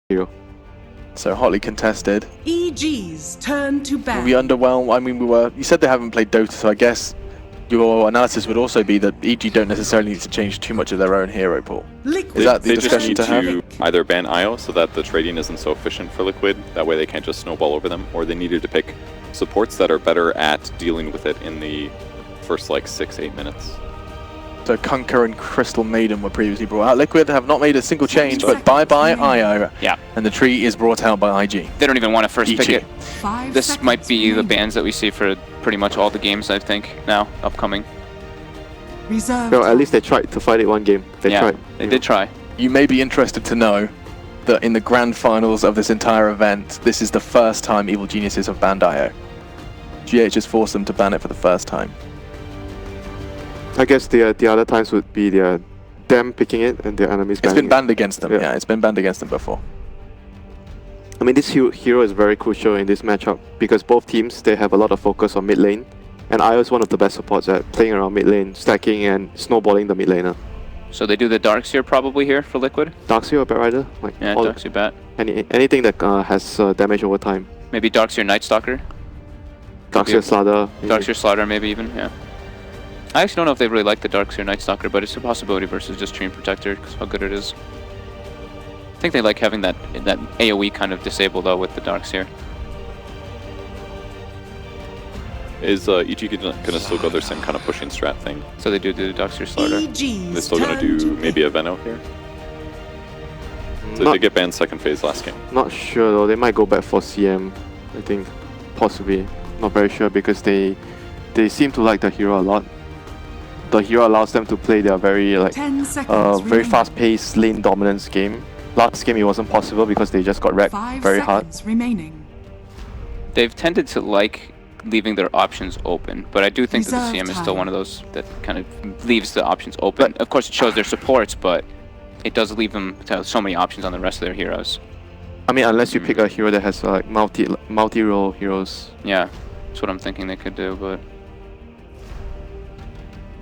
Hero. So hotly contested. EG's turn to ban. Were we underwhelmed? I mean, you said they haven't played Dota, so I guess your analysis would also be that EG don't necessarily need to change too much of their own hero pool. Liquid Is that the They just discussion need to have? to either ban IO so that the trading isn't so efficient for Liquid, that way they can't just snowball over them, or they needed to pick supports that are better at dealing with it in the first like 6-8 minutes. So Kunkka and Crystal Maiden were previously brought out. Liquid have not made a single change, but bye-bye IO. Yeah. And the tree is brought out by IG. They don't even want to first pick it. 5 This might seconds be the remaining. bans that we see for pretty much all the games, I think, now, upcoming. Reserve Well, at time. least they tried to fight it one game. They Yeah, tried. they did try. You may be interested to know that in the grand finals of this entire event, this is the first time Evil Geniuses have banned IO. GH has forced them to ban it for the first time. I guess the other times would be them picking it and their enemies It's banning been banned against them, Yeah. yeah, it's been banned against them before. I mean, this hero is very crucial in this matchup because both teams, they have a lot of focus on mid lane, and IO is one of the best supports at playing around mid lane, stacking and snowballing the mid laner. So they do the Darkseer probably here for Liquid? Darkseer or Bat Rider? Like Yeah, all- Darkseer Bat. anything that has damage over time. Maybe Darkseer Nightstalker? Darkseer Slaughter. maybe. Darkseer Slaughter maybe even, yeah. I actually don't know if they really like the Darkseer Nightstalker, but it's a possibility versus just Stream Protector, because how good it is. I think they like having that AoE kind of disabled though with the Darkseer. Is EG gonna still go their same kind of pushing strat thing? So they do the Darkseer Slaughter. EG's They're still gonna turn do to maybe pick. a Veno here? So Not- they get banned second phase last game. Not sure though, they might go back for CM, I think. Possibly. Not very sure because they seem to like the hero a lot. The hero allows them to play their very 10 seconds very remaining. fast-paced lane dominance game. Last game it wasn't possible because they just got wrecked 5 very hard. seconds remaining. They've tended to like leaving their options open, but I do think that the Reserve CM is still time. one of those that kind of leaves the options open. Of course it shows their supports, but it does leave them to have so many options on the rest of their heroes. I mean, unless you pick a hero that has like multi-role heroes. Yeah, that's what I'm thinking they could do, but...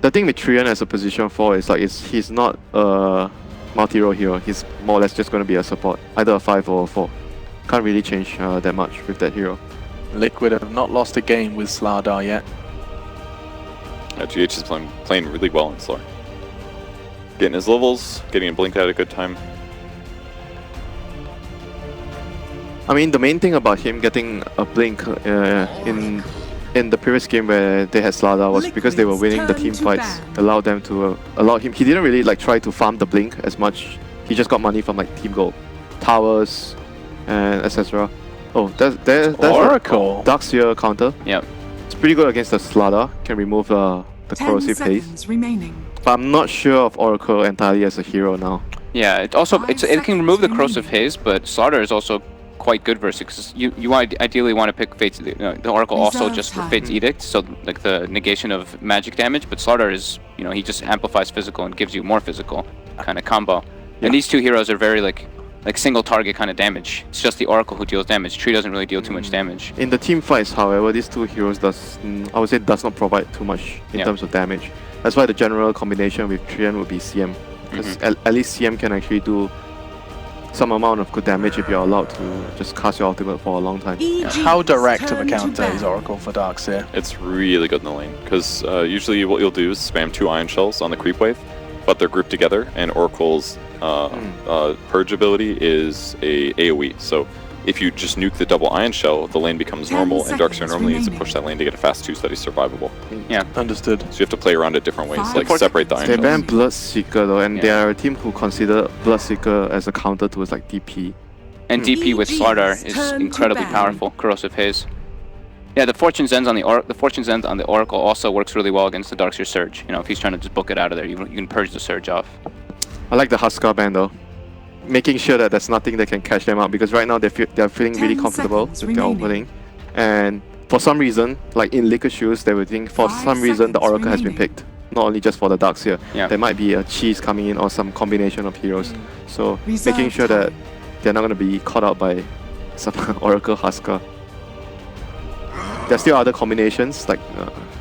The thing with Trian as a position 4 is like he's not a multi-role hero. He's more or less just going to be a support, either a 5 or a 4. Can't really change that much with that hero. Liquid have not lost a game with Slardar yet. GH is playing really well in Slur. Getting his levels, getting a blink at a good time. I mean, the main thing about him getting a blink in the previous game where they had Slardar was because they were winning the team fights, allowed them to allow him. He didn't really like try to farm the blink as much. He just got money from like team gold, towers, and etc. Oh, there's Oracle. Darkseer counter. Yep. It's pretty good against the Slardar. Can remove the 10 corrosive haze. seconds remaining. But I'm not sure of Oracle entirely as a hero now. Yeah, it also it can seconds remove the remaining. corrosive haze, but Slaughter is also quite good versus because you ideally want to pick Fate's the Oracle also Reserve just for time. Fate's Edict, so like the negation of magic damage. But Slaughter is he just amplifies physical and gives you more physical kind of combo. And these two heroes are very like single target kind of damage. It's just the Oracle who deals damage. Tree doesn't really deal too much damage. In the team fights, however, these two heroes I would say does not provide too much in terms of damage. That's why the general combination with Trian would be CM. Because at least CM can actually do some amount of good damage if you're allowed to just cast your ultimate for a long time. EG's How direct of a turn to counter is ban. Oracle for Darkseer? It's really good in the lane, because usually what you'll do is spam 2 Iron Shells on the creep wave, but they're grouped together, and Oracle's Purge ability is a AoE. So if you just nuke the double Iron Shell, the lane becomes 10 normal, and Darkseer seconds normally needs to remaining. push that lane to get a fast 2 so that he's survivable. Yeah. Understood. So you have to play around it different ways, 5 like separate the Iron They Shells. banned Bloodseeker though, and Yeah. they are a team who consider Bloodseeker as a counter to like DP. And DP with EG's Slardar is turn to incredibly ban. powerful. Corrosive haze. Yeah, the Fortune's End on the Oracle also works really well against the Darkseer Surge. If he's trying to just book it out of there, you can purge the Surge off. I like the Huskar ban though. Making sure that there's nothing that can catch them out, because right now they're feeling really 10 comfortable seconds with their remaining. opening. And for some reason, like in Liquid Shoes, they would think for 5 some reason the seconds Oracle has been remaining. picked. Not only just for the Darkseer. Yeah. There might be a cheese coming in or some combination of heroes. So Reserve making sure that time. they're not going to be caught out by some Oracle Huskar. There's still other combinations like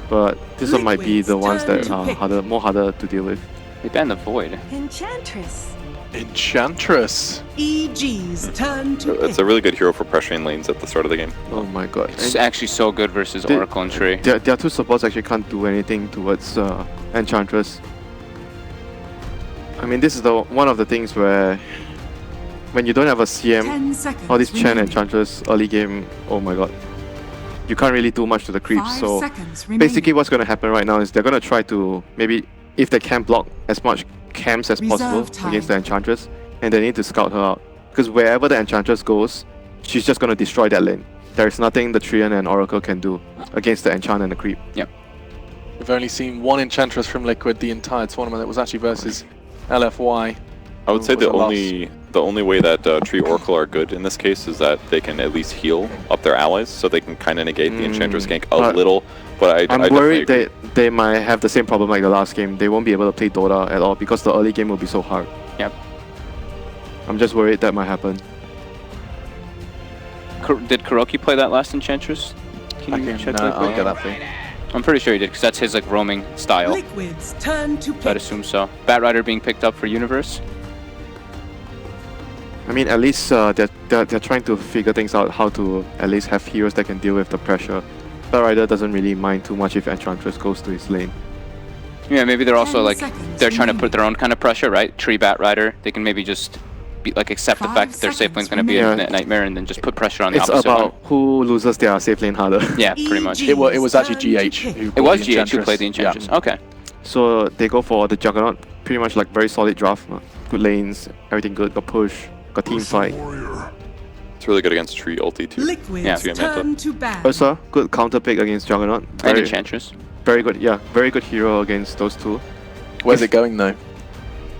but this one might be the ones that Liquid's are turn to harder to deal with. They banned the Void. Enchantress. Enchantress. EG's turn to It's a really good hero for pressuring lanes at the start of the game. Oh my god. It's And actually so good versus Oracle and Tree. their two supports actually can't do anything towards Enchantress. I mean, this is one of the things where when you don't have a CM, 10 seconds all this Chen remaining. Enchantress early game, oh my god. You can't really do much to the creeps, 5 so seconds remaining. basically what's going to happen right now is they're going to try to, maybe if they can block as much camps as possible Reserve time. against the Enchantress, and they need to scout her out. Because wherever the Enchantress goes, she's just going to destroy that lane. There is nothing the Treant and Oracle can do against the Enchant and the creep. We've only seen one Enchantress from Liquid the entire tournament. That was actually versus LFY. I would say Was a loss. the only way that Tree Oracle are good in this case is that they can at least heal up their allies, so they can kind of negate the Enchantress gank a little. But I'm I worried definitely they might have the same problem like the last game. They won't be able to play Dota at all because the early game will be so hard. Yep. I'm just worried that might happen. Did Kuroki play that last Enchantress? Can you check that? I'll get that for you. I'm pretty sure he did, because that's his like roaming style. Liquid's turn to So I'd pick. assume so. Batrider being picked up for Universe. I mean, at least they're trying to figure things out, how to at least have heroes that can deal with the pressure. Rider doesn't really mind too much if Enchantress goes to his lane. Yeah, maybe they're also 10 like, seconds they're trying to remaining. put their own kind of pressure, right? Tree Batrider, they can maybe just accept the 5 fact that their safe lane's going to be seconds a nightmare and then just put pressure on the It's opposite about one. who loses their safe lane harder. Yeah, pretty much. EG. It was actually Turn to GH pick. who It brought was the GH who Enchantress. played the Enchantress. Okay. So they go for the Juggernaut, pretty much like very solid draft. Good lanes, everything good, got push, got team fight. it's really good against Tree ulti too. Liquid's Yeah. turn to ban. Ursa, good counter pick against Juggernaut. And Very, Enchantress. very good, yeah, very good hero against those two. Where's it going though?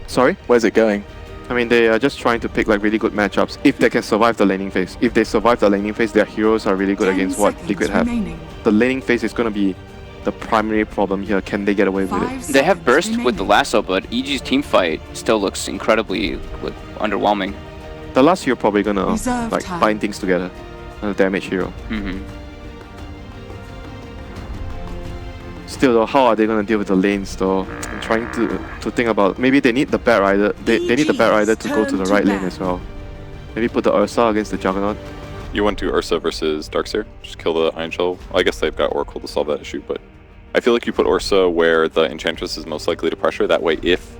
Sorry? Where's it going? I mean, they are just trying to pick like really good matchups if they can survive the laning phase. If they survive the laning phase, their heroes are really good 10 against what seconds Liquid have. remaining. The laning phase is going to be the primary problem here. Can they get away with it? 5 They have seconds burst with the remaining. lasso, but EG's team fight still looks incredibly underwhelming. The last hero probably going to Reserve like time. bind things together. A damage hero. Mm-hmm. Still though, how are they going to deal with the lanes though? I'm trying to think about, maybe they need the Batrider. They need the Batrider to go to the right lane as well. Maybe put the Ursa against the Juggernaut. You went to Ursa versus Darkseer, just kill the Iron Shell. I guess they've got Oracle to solve that issue, but I feel like you put Ursa where the Enchantress is most likely to pressure. That way, if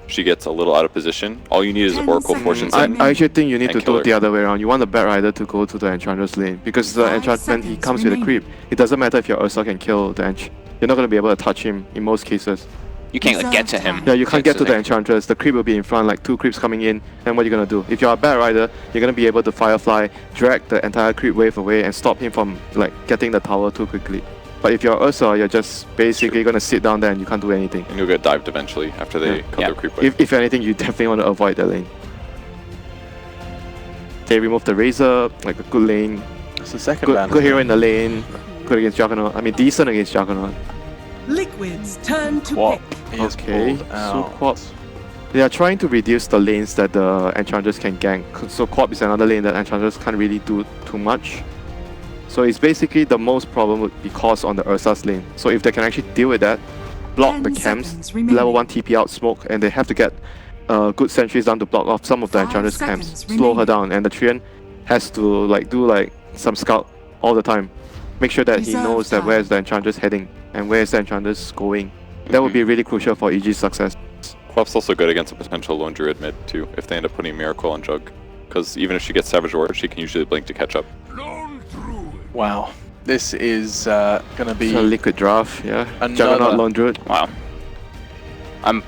she gets a little out of position, all you need is 10 Oracle seconds fortunes I in. actually think you need to And kill do her. it the other way around. You want the Batrider to go to the Enchantress lane because the 5 enchantment, he seconds comes with a remaining. creep. It doesn't matter if your Ursa can kill the You're not going to be able to touch him in most cases. You can't like, get to him. Yeah, you can't get to the thing. Enchantress. The creep will be in front, like 2 creeps coming in. Then what are you going to do? If you're a Batrider, you're going to be able to Firefly, drag the entire creep wave away and stop him from like getting the tower too quickly. But if you're Ursa, you're just basically going to sit down there and you can't do anything. And you'll get dived eventually after they cut their creep wave. If anything, you definitely want to avoid that lane. They remove the Razor, like a good lane. It's the second ban. Good hero in the lane. Good against Juggernaut. I mean, decent against Juggernaut. Liquid's turn to What? pick. He is Okay, pulled so out. Quap. They are trying to reduce the lanes that the Enchantress can gank. So Quap is another lane that Enchantress can't really do too much. So it's basically the most problem would be caused on the Ursa's lane. So if they can actually deal with that, block 10 the camps, seconds remaining. level 1 TP out smoke, and they have to get good sentries down to block off some of the 5 Enchantress camps, seconds slow her remaining. down, and the Treant has to like do like some scout all the time. Make sure that he Reserve knows that time. where's the Enchantress heading and where's the Enchantress going. That would be really crucial for EG's success. Quap's also good against a potential lone druid mid too, if they end up putting Miracle on Jug. Because even if she gets Savage Warrior, she can usually blink to catch up. Wow. This is going to be It's a liquid draft, yeah. Another- Juggernaut Lone Druid. Wow. I'm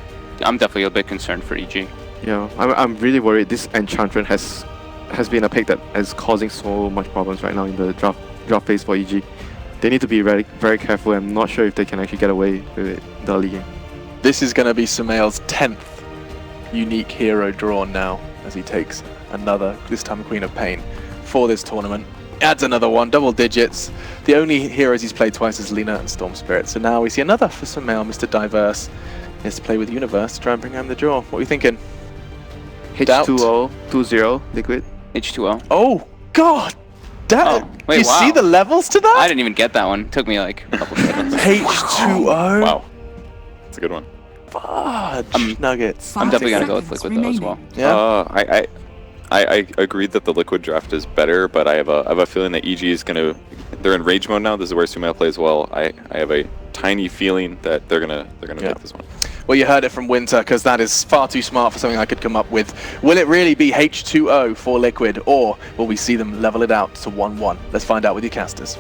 definitely a bit concerned for EG. Yeah, I'm really worried. This Enchantress has been a pick that is causing so much problems right now in the draft phase for EG. They need to be very, very careful. I'm not sure if they can actually get away with it in the early game. This is going to be Sumail's 10th unique hero drawn now, as he takes another, this time Queen of Pain, for this tournament. Adds another one, double digits. The only heroes he's played twice is Lina and Storm Spirit. So now we see another for Sumail, Mr. Diverse. He has to play with Universe to try and bring home the draw. What are you thinking? Doubt? H2O, 2-0, Liquid. H2O. Oh, God! wait, you see the levels to that? I didn't even get that one. It took me like a couple seconds. H2O. Wow. That's a good one. Fudge nuggets. I'm definitely gonna go with Liquid though as well. Yeah. I agreed that the Liquid draft is better, but I have a feeling that EG is gonna. They're in rage mode now. This is where Sumail plays well. I have a tiny feeling that they're gonna take this one. Well, you heard it from Winter, because that is far too smart for something I could come up with. Will it really be H2O for Liquid, or will we see them level it out to 1-1? Let's find out with your casters.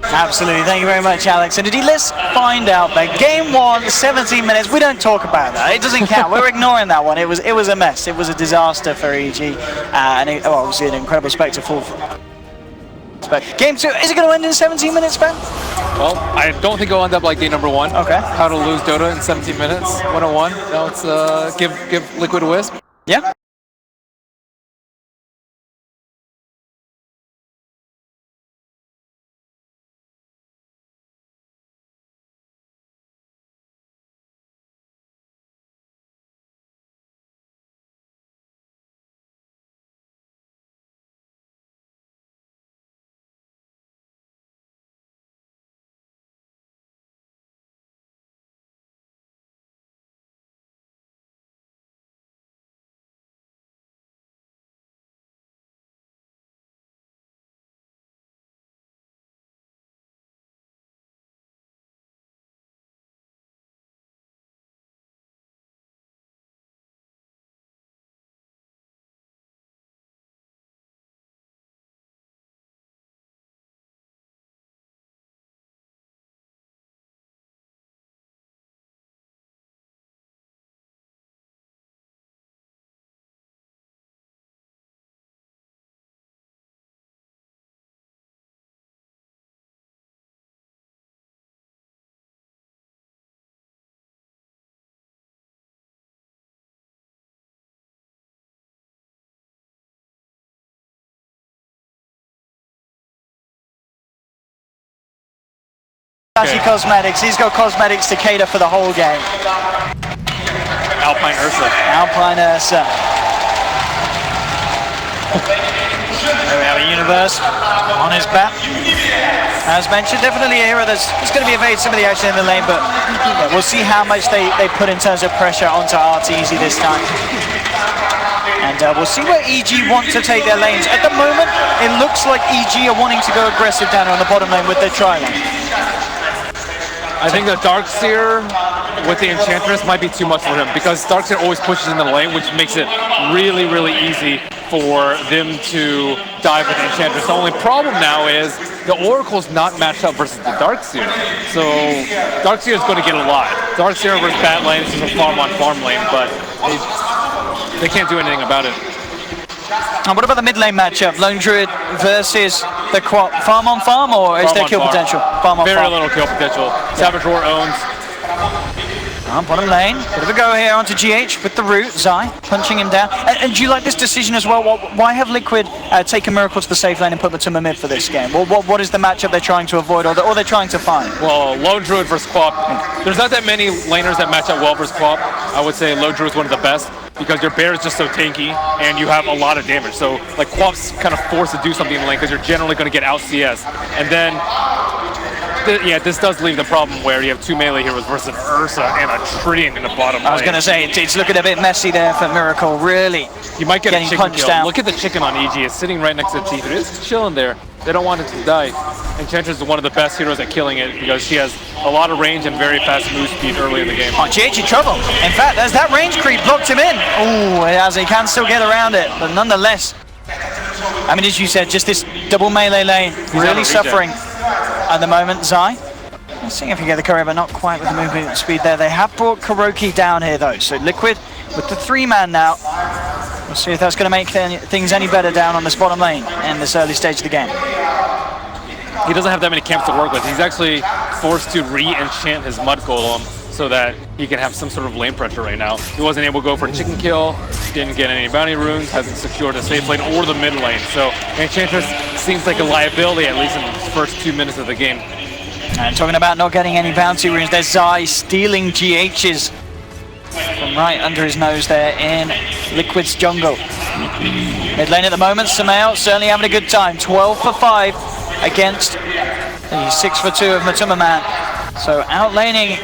Absolutely, thank you very much, Alex. And indeed, let's find out that game 1, 17 minutes. We don't talk about that. It doesn't count. We're ignoring that one. It was a mess. It was a disaster for EG, and obviously an incredible spectacle. Game 2, is it going to end in 17 minutes, Ben? Well, I don't think it'll end up like game number 1. Okay. How to lose Dota in 17 minutes, 101. Now let's give Liquid a wisp. Yeah. Actually, cosmetics. He's got cosmetics to cater for the whole game. Alpine Ursa. Alpine Ursa. There we have a Universe on his back. As mentioned, definitely a hero that's going to be evade some of the action in the lane, but yeah, we'll see how much they put in terms of pressure onto RTZ this time. And we'll see where EG want to take their lanes. At the moment, it looks like EG are wanting to go aggressive down on the bottom lane with their tri-lane. I think the Darkseer with the Enchantress might be too much for him, because Darkseer always pushes in the lane, which makes it really, really easy for them to dive with the Enchantress. The only problem now is the Oracle's not matched up versus the Darkseer. So Darkseer is going to get a lot. Darkseer versus Bat Lane is just a farm on farm lane, but they can't do anything about it. And what about the mid lane matchup? Lone Druid versus the Quap. Farm on farm, or is there kill potential? Farm on farm. Very little kill potential. Savage Roar owns. Bottom lane, bit of a go here onto GH with the root. Zai punching him down. And do you like this decision as well? Why have Liquid taken Miracle to the safe lane and put Matuma mid for this game? What is the matchup they're trying to avoid, or they're trying to find? Well, Lone Druid versus Quap. There's not that many laners that match up well versus Quap. I would say Lone Druid is one of the best, because your bear is just so tanky and you have a lot of damage. So like Quap's kind of forced to do something in the lane because you're generally going to get out CS. And then yeah, this does leave the problem where you have two melee heroes versus an Ursa and a Treant in the bottom lane. I was going to say, it's looking a bit messy there for Miracle, really. You might get getting a chicken punched kill. down. Look at the chicken on EG. It's sitting right next to the T3. It's chilling there. They don't want it to die. Enchantress is one of the best heroes at killing it, because she has a lot of range and very fast move speed early in the game. Oh, GH in trouble. In fact, there's that range creep blocked him in. Oh, as he can still get around it, but nonetheless. I mean, as you said, just this double melee lane really suffering at the moment. Zai. Let's see if you get the courier, but not quite with the movement speed there. They have brought Kuroki down here, though. So Liquid with the 3-man now. We'll see if that's going to make things any better down on this bottom lane in this early stage of the game. He doesn't have that many camps to work with. He's actually forced to re-enchant his Mud Golem so that he can have some sort of lane pressure right now. He wasn't able to go for a chicken kill, didn't get any bounty runes, hasn't secured a safe lane or the mid lane. So Enchantress seems like a liability, at least in the first 2 minutes of the game. And talking about not getting any bounty runes, there's Zai stealing GH's from right under his nose there in Liquid's jungle. Mid lane at the moment, Sumail certainly having a good time. 12 for 5 against the 6 for 2 of Matuma Man. So outlaning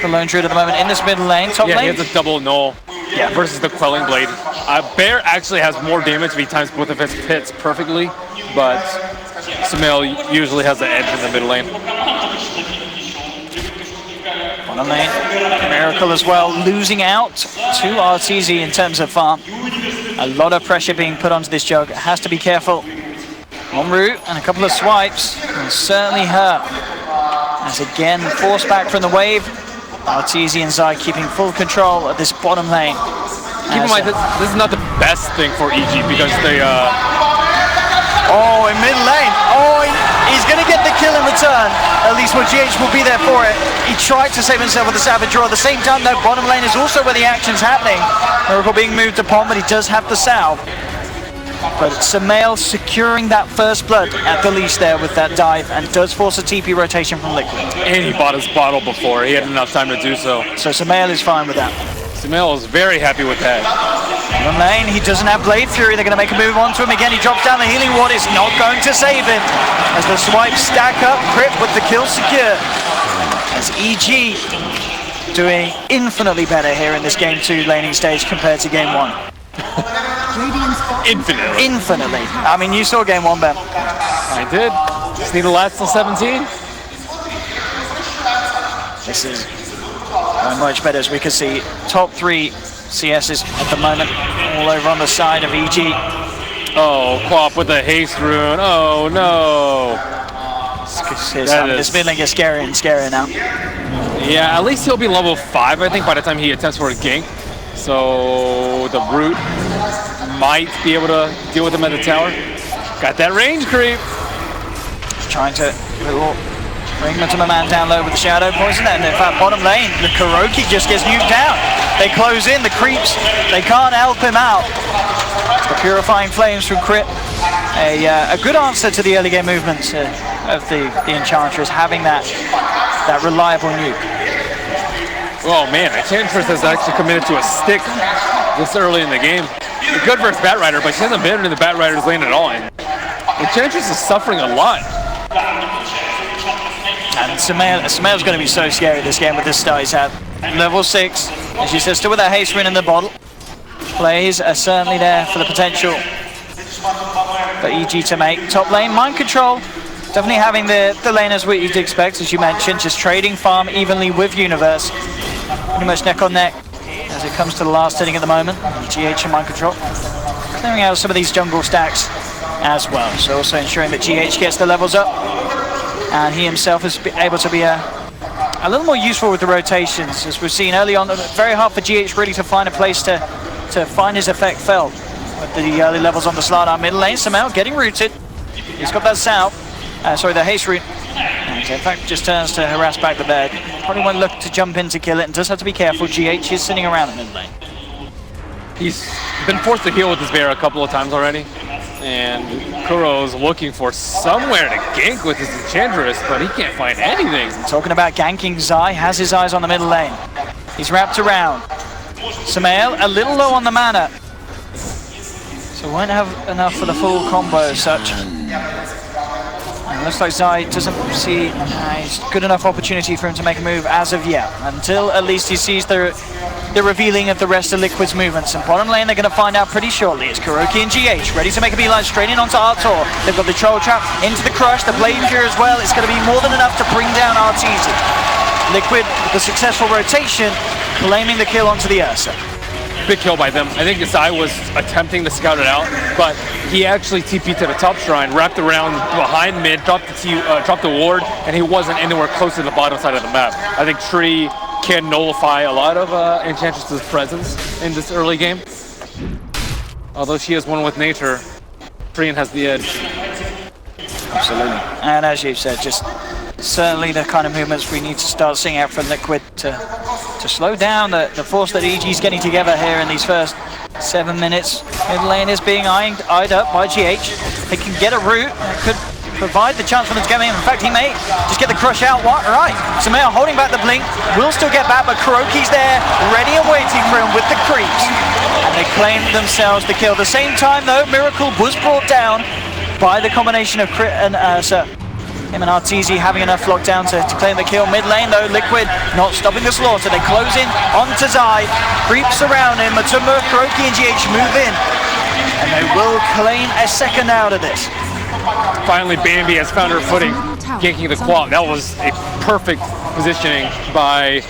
the Lone Druid at the moment in this middle lane. Top lane. Yeah, he has a double null versus the Quelling Blade. Bear actually has more damage if he times both of his pits perfectly, but Sumail usually has the edge in the middle lane. Bottom lane, Miracle as well, losing out to RTZ in terms of farm. A lot of pressure being put onto this jug. Has to be careful. En route and a couple of swipes will certainly hurt. As again, forced back from the wave. RTZ and Zai keeping full control of this bottom lane. Keep in mind, this is not the best thing for EG because they... Oh, in mid lane. Oh, he's going to get the kill in return. At least what GH will be there for it. He tried to save himself with the Savage Draw. At the same time, though, bottom lane is also where the action's happening. Miracle being moved upon, but he does have the salve. But Sumail securing that first blood at the least there with that dive, and does force a TP rotation from Liquid. And he bought his bottle before. He had enough time to do so. So Sumail is fine with that. Sumail is very happy with that. Bottom lane, he doesn't have Blade Fury. They're going to make a move onto him again. He drops down the healing ward. It's not going to save him. As the swipes stack up, Crip with the kill secure. As EG doing infinitely better here in this Game 2 laning stage compared to Game 1. Infinitely. I mean, you saw Game 1, Ben. I did. Just need to last till 17. This is much better, as we can see. Top 3 CSs at the moment, all over on the side of EG. Oh, Quap with the haste rune. Oh no. This mid lane gets scarier and scarier now. Yeah, at least he'll be level 5, I think, by the time he attempts for a gank. So the Root might be able to deal with him at the tower. Got that range creep. Trying to bring Matuma Man down low with the Shadow Poison, and in fact, bottom lane, the Kuroki just gets nuked down. They close in, the creeps, they can't help him out. The Purifying Flames from Crit. A good answer to the early game movements of the Enchantress, having that reliable nuke. Oh man, Enchantress has actually committed to a stick this early in the game. Good versus Batrider, but she hasn't been in the Batrider's lane at all. And Enchantress is suffering a lot. And Sumail's going to be so scary this game with this start he's had. Level 6, as you said, still with that haste rune in the bottle. Plays are certainly there for the potential for EG to make. Top lane, Mind Control. Definitely having the lane as what you'd expect, as you mentioned, just trading farm evenly with Universe. Pretty much neck on neck as it comes to the last inning at the moment. GH and Mind Control clearing out some of these jungle stacks as well. So also ensuring that GH gets the levels up, and he himself is able to be a little more useful with the rotations, as we've seen early on. Very hard for GH really to find a place to find his effect felt with the early levels on the Slardar middle lane. Sumail getting rooted. He's got that salve. The haste route. And in fact, just turns to harass back the bed. Probably won't look to jump in to kill it, and does have to be careful. GH is sitting around the mid lane. He's been forced to heal with his bear a couple of times already. And Kuro's looking for somewhere to gank with his Enchantress, but he can't find anything. Talking about ganking, Zai has his eyes on the middle lane. He's wrapped around. Sumail a little low on the mana, so won't have enough for the full combo as such. And looks like Zai doesn't see a good enough opportunity for him to make a move as of yet, until at least he sees the revealing of the rest of Liquid's movements. And bottom lane, they're going to find out pretty shortly. It's Kuroki and GH ready to make a beeline straight in onto Artor. They've got the Troll Trap into the Crush, the Blade Fury as well. It's going to be more than enough to bring down RTZ. Liquid, with the successful rotation, claiming the kill onto the Ursa. Big kill by them. I think Zai was attempting to scout it out, but he actually TP'd to the top shrine, wrapped around behind mid, dropped the ward, and he wasn't anywhere close to the bottom side of the map. I think Tree can nullify a lot of Enchantress's presence in this early game. Although she is one with nature, Treant has the edge. Absolutely. And as you said, just certainly the kind of movements we need to start seeing out from Liquid to slow down the force that EG's getting together here in these first 7 minutes. Mid lane is being eyed up by GH. They can get a root. Could provide the chance for them to get in. In fact, he may just get the crush out. Right. Sumail holding back the blink, will still get back, but Kuroki's there, ready and waiting for him with the creeps. And they claim themselves the kill. At the same time, though, Miracle was brought down by the combination of Crit and Ursa. Him and Arteezy having enough lockdown to claim the kill. Mid lane though, Liquid not stopping the slaughter. They close in onto Zai. Creeps around him. Matumba, Kuroki and GH move in. And they will claim a second out of this. Finally, Bambi has found her footing, ganking the Quap. That was a perfect positioning by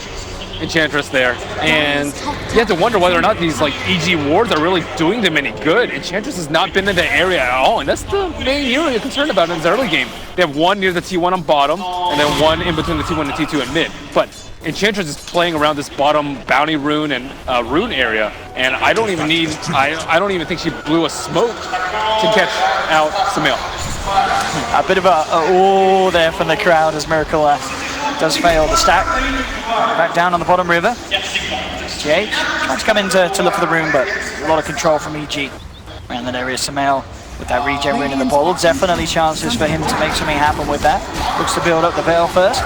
Enchantress there. And you have to wonder whether or not these like EG wards are really doing them any good. Enchantress has not been in that area at all, and that's the main hero you're concerned about in this early game. They have one near the T1 on bottom, and then one in between the T1 and T2 in mid. But Enchantress is playing around this bottom bounty rune and rune area, and I don't even think she blew a smoke to catch out Sumail. A bit of a oh there from the crowd as Miracle does fail the stack. Back down on the bottom river. GH trying to come in to look for the rune, but a lot of control from EG. Around that area, Sumail with that regen rune in the bottle. Definitely chances for him to make something happen with that. Looks to build up the Veil first.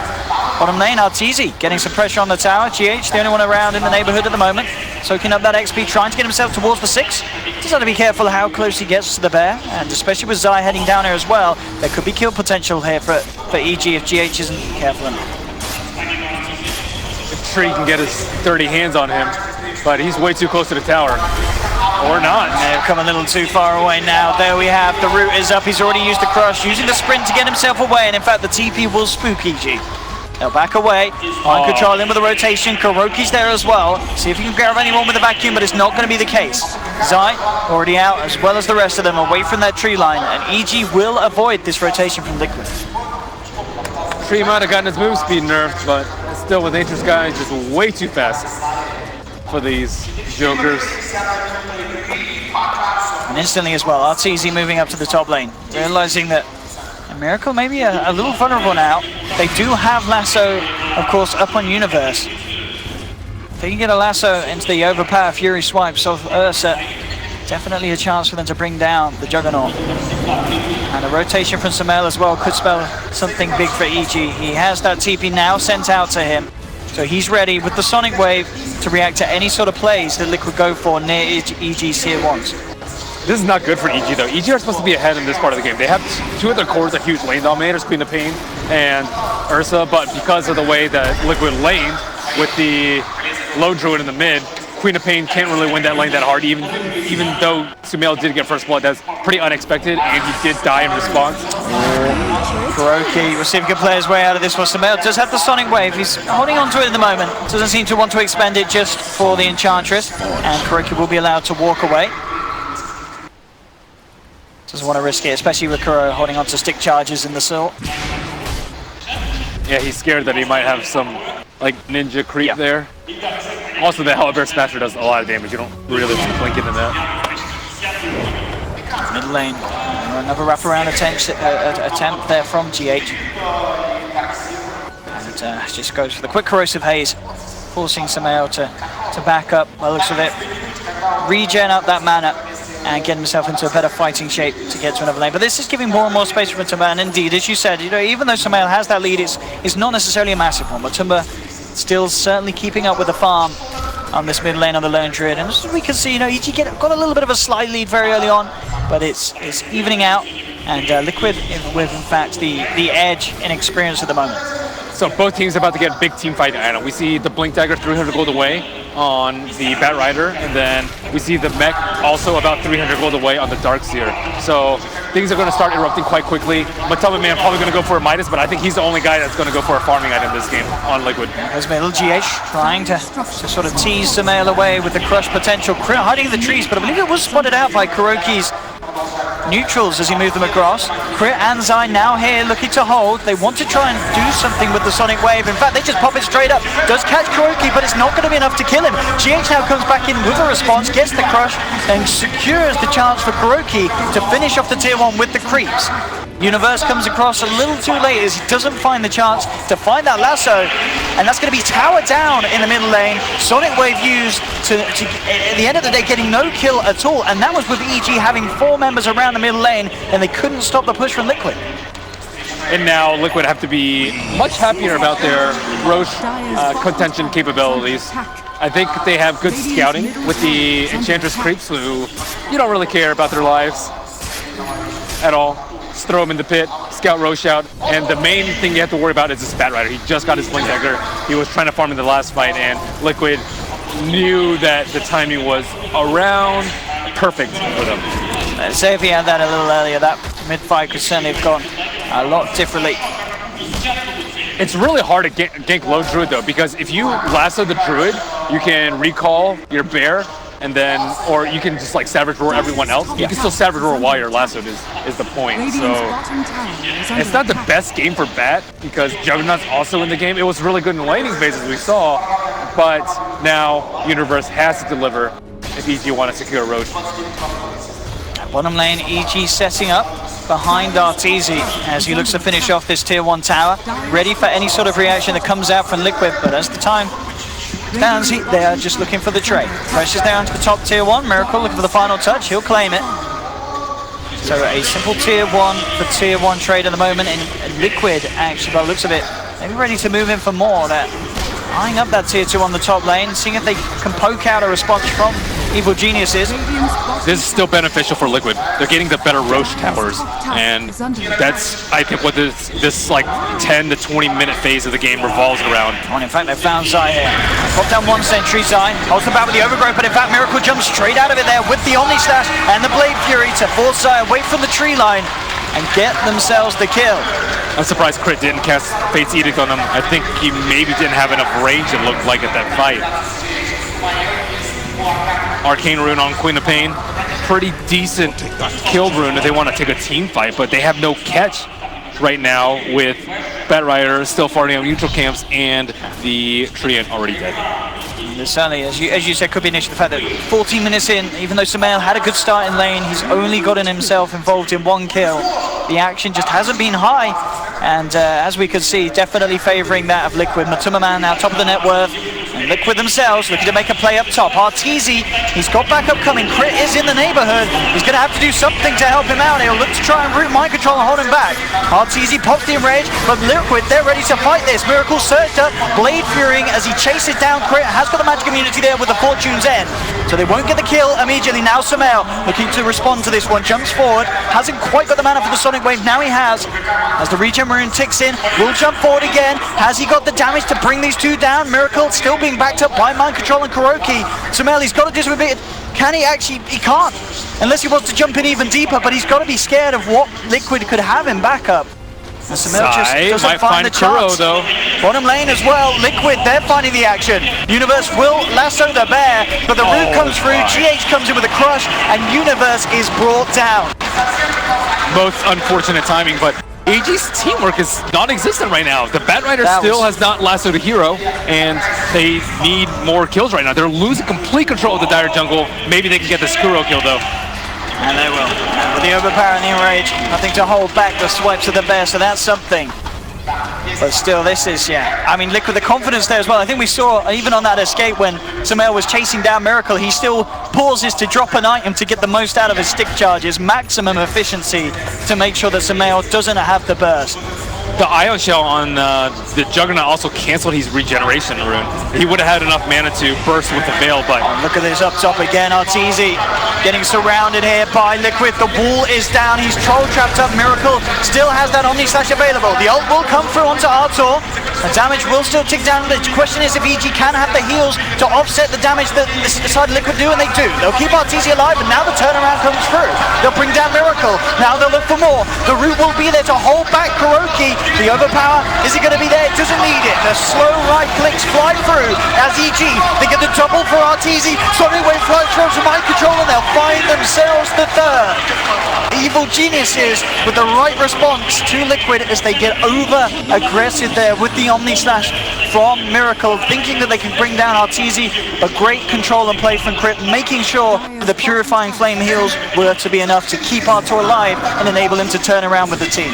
Bottom lane, Arteezy getting some pressure on the tower. GH, the only one around in the neighborhood at the moment. Soaking up that XP, trying to get himself towards the 6. Just have to be careful how close he gets to the bear, and especially with Zai heading down here as well, there could be kill potential here for EG if GH isn't careful enough. Tree can get his dirty hands on him, but he's way too close to the tower. Or not. They've come a little too far away now. There we have, the root is up. He's already used the crush, using the sprint to get himself away, and in fact the TP will spook EG. They'll back away. On control in with the rotation. Kuroki's there as well. See if he can grab anyone with a vacuum, but it's not going to be the case. Zai already out, as well as the rest of them, away from that tree line, and EG will avoid this rotation from Liquid. Tree might have gotten his move speed nerfed, but still with Nature's Guy just way too fast for these jokers. And instantly as well, Arteezy moving up to the top lane, realizing that Miracle may be a little vulnerable now. They do have Lasso, of course, up on Universe. If they can get a Lasso into the overpower Fury swipes of Ursa, definitely a chance for them to bring down the Juggernaut. And a rotation from Sumail as well could spell something big for EG. He has that TP now sent out to him, so he's ready with the Sonic Wave to react to any sort of plays that Liquid go for near EG's tier 1s. This is not good for EG though. EG are supposed to be ahead in this part of the game. They have two of their cores are huge lane dominators, Queen of Pain and Ursa, but because of the way that Liquid laned with the low druid in the mid, Queen of Pain can't really win that lane that hard, even though Sumail did get first blood. That's pretty unexpected, and he did die in response. Kuroki, we'll see if he can play his way out of this one. Sumail does have the Sonic Wave. He's holding on to it at the moment. Doesn't seem to want to expend it just for the Enchantress, and Kuroki will be allowed to walk away. Doesn't want to risk it, especially with Kuro holding on to stick charges in the Silt. Yeah, he's scared that he might have some like ninja creep there. Also, the Hellbear Smasher does a lot of damage. You don't really want to blink into that. Mid lane, another wraparound attempt there from GH. And just goes for the quick Corrosive Haze, forcing Sumail to back up, by the looks of it. Regen up that mana and get himself into a better fighting shape to get to another lane. But this is giving more and more space for Matumba, and indeed, as you said, even though Sumail has that lead, it's not necessarily a massive one. Matumba still certainly keeping up with the farm on this mid lane on the Lone Druid, and as we can see, EG got a little bit of a slight lead very early on, but it's evening out, and Liquid with in fact the edge in experience at the moment. So both teams are about to get a big team fight item. We see the Blink Dagger 300 gold away on the Bat Rider, and then we see the mech also about 300 gold away on the Darkseer. So things are going to start erupting quite quickly. Matumba Man probably going to go for a Midas, but I think he's the only guy that's going to go for a farming item this game on Liquid. There's little GH trying to sort of tease Sumail away with the crush potential, hiding in the trees, but I believe it was spotted out by Kuroki's neutrals as he moved them across. Crit and Zai now here looking to hold. They want to try and do something with the Sonic Wave. In fact, they just pop it straight up. Does catch Kuroki, but it's not going to be enough to kill him. GH now comes back in with a response, gets the crush, and secures the chance for Kuroki to finish off the tier 1 with the creeps. Universe comes across a little too late as he doesn't find the chance to find that lasso, and that's going to be towered down in the middle lane. Sonic Wave used to at the end of the day, getting no kill at all, and that was with EG having 4 members around the middle lane, and they couldn't stop the push from Liquid. and now Liquid have to be much happier about their Roche contention capabilities. I think they have good scouting with the Enchantress creeps who you don't really care about their lives at all. Just throw them in the pit, scout Roche out, and the main thing you have to worry about is this Bat Rider. He just got his Blink Dagger. He was trying to farm in the last fight, and Liquid knew that the timing was around perfect for them. Let's say if he had that a little earlier, that mid-fight could certainly have gone a lot differently. It's really hard to gank low Druid though, because if you lasso the Druid, you can recall your bear, and then, or you can just like Savage Roar everyone else. You can still Savage Roar while you're lassoed is the point. So it's not the best game for Bat because Juggernaut's also in the game. It was really good in laning phase as we saw, but now Universe has to deliver if EG want to secure Roche. Bottom lane, EG setting up behind Arteezy as he looks to finish off this tier 1 tower, ready for any sort of reaction that comes out from Liquid, but as the time stands, they are just looking for the trade. Pressure's down to the top tier 1, Miracle looking for the final touch, he'll claim it. So a simple tier 1 for tier 1 trade at the moment, and Liquid actually, by the looks of it, maybe ready to move in for more. They're eyeing up that tier 2 on the top lane, seeing if they can poke out a response from Evil Geniuses. This is still beneficial for Liquid. They're getting the better Roche towers, and that's, I think, what this like 10 to 20 minute phase of the game revolves around. In fact, they found Zai here. Pop down one sentry, Zai holds the bat with the overgrowth, but in fact, Miracle jumps straight out of it there with the Omni Slash and the Blade Fury to force Zai away from the tree line and get themselves the kill. I'm surprised Crit didn't cast Fate's Edict on him. I think he maybe didn't have enough range, it looked like, at that fight. Arcane Rune on Queen of Pain. Pretty decent kill rune if they want to take a team fight, but they have no catch right now with Bat Rider still farting on neutral camps and the Treant already dead. Certainly, as you said, could be an issue. The fact that 14 minutes in, even though Sumail had a good start in lane, he's only gotten himself involved in 1 kill. The action just hasn't been high, and as we can see, definitely favouring that of Liquid. Matuma Man now top of the net worth, and Liquid themselves looking to make a play up top. Arteezy, he's got backup coming. Crit is in the neighbourhood. He's going to have to do something to help him out. He'll look to try and root mind control and hold him back. Arteezy pops the enrage, but Liquid, they're ready to fight this. Miracle surged up, Blade Furying as he chases down Crit. Has got the magic immunity there with the Fortune's End, so they won't get the kill immediately. Now Sumail looking to respond to this one, jumps forward, hasn't quite got the mana for the Sonic Wave. Now he has, as the regen rune ticks in, will jump forward again. Has he got the damage to bring these two down? Miracle still being backed up by Mind Control and Kuroki. Sumail, he's got to do something bit. Can he actually? He can't, unless he wants to jump in even deeper, but he's got to be scared of what Liquid could have in backup. And Sumail just doesn't find the chance. Though. Bottom lane as well, Liquid, they're finding the action. Universe will lasso the bear, but the root comes through, GH comes in with a crush, and Universe is brought down. Most unfortunate timing, but EG's teamwork is non-existent right now. The Bat Rider still has not lassoed a hero, and they need more kills right now. They're losing complete control of the Dire Jungle. Maybe they can get this Kuro kill though. And they will. With the overpower and the enrage, nothing to hold back the swipes of the bear, so that's something. But still, this is, I mean, Liquid, the confidence there as well. I think we saw, even on that escape when Sumail was chasing down Miracle, he still pauses to drop an item to get the most out of his stick charges, maximum efficiency to make sure that Sumail doesn't have the burst. The Ion Shell on the Juggernaut also canceled his regeneration rune. He would have had enough mana to burst with the Veil, but... Look at this up top again, Arteezy getting surrounded here by Liquid. The wall is down, he's troll trapped up. Miracle still has that Omni Slash available. The ult will come through onto Artur. The damage will still tick down. The question is if EG can have the heals to offset the damage that this side Liquid do, and they do. They'll keep Arteezy alive, and now the turnaround comes through. They'll bring down Miracle. Now they'll look for more. The root will be there to hold back Kuroki. The overpower, is it going to be there? It doesn't need it. The slow right clicks fly through as EG, they get the double for Arteezy. Sonic Wave flies through to Mind Control, and they'll find themselves the third. Evil Geniuses with the right response to Liquid as they get over aggressive there with the Omni Slash from Miracle, thinking that they can bring down Arteezy. A great control and play from Crit, making sure the Purifying Flame heals were to be enough to keep Artur alive and enable him to turn around with the team.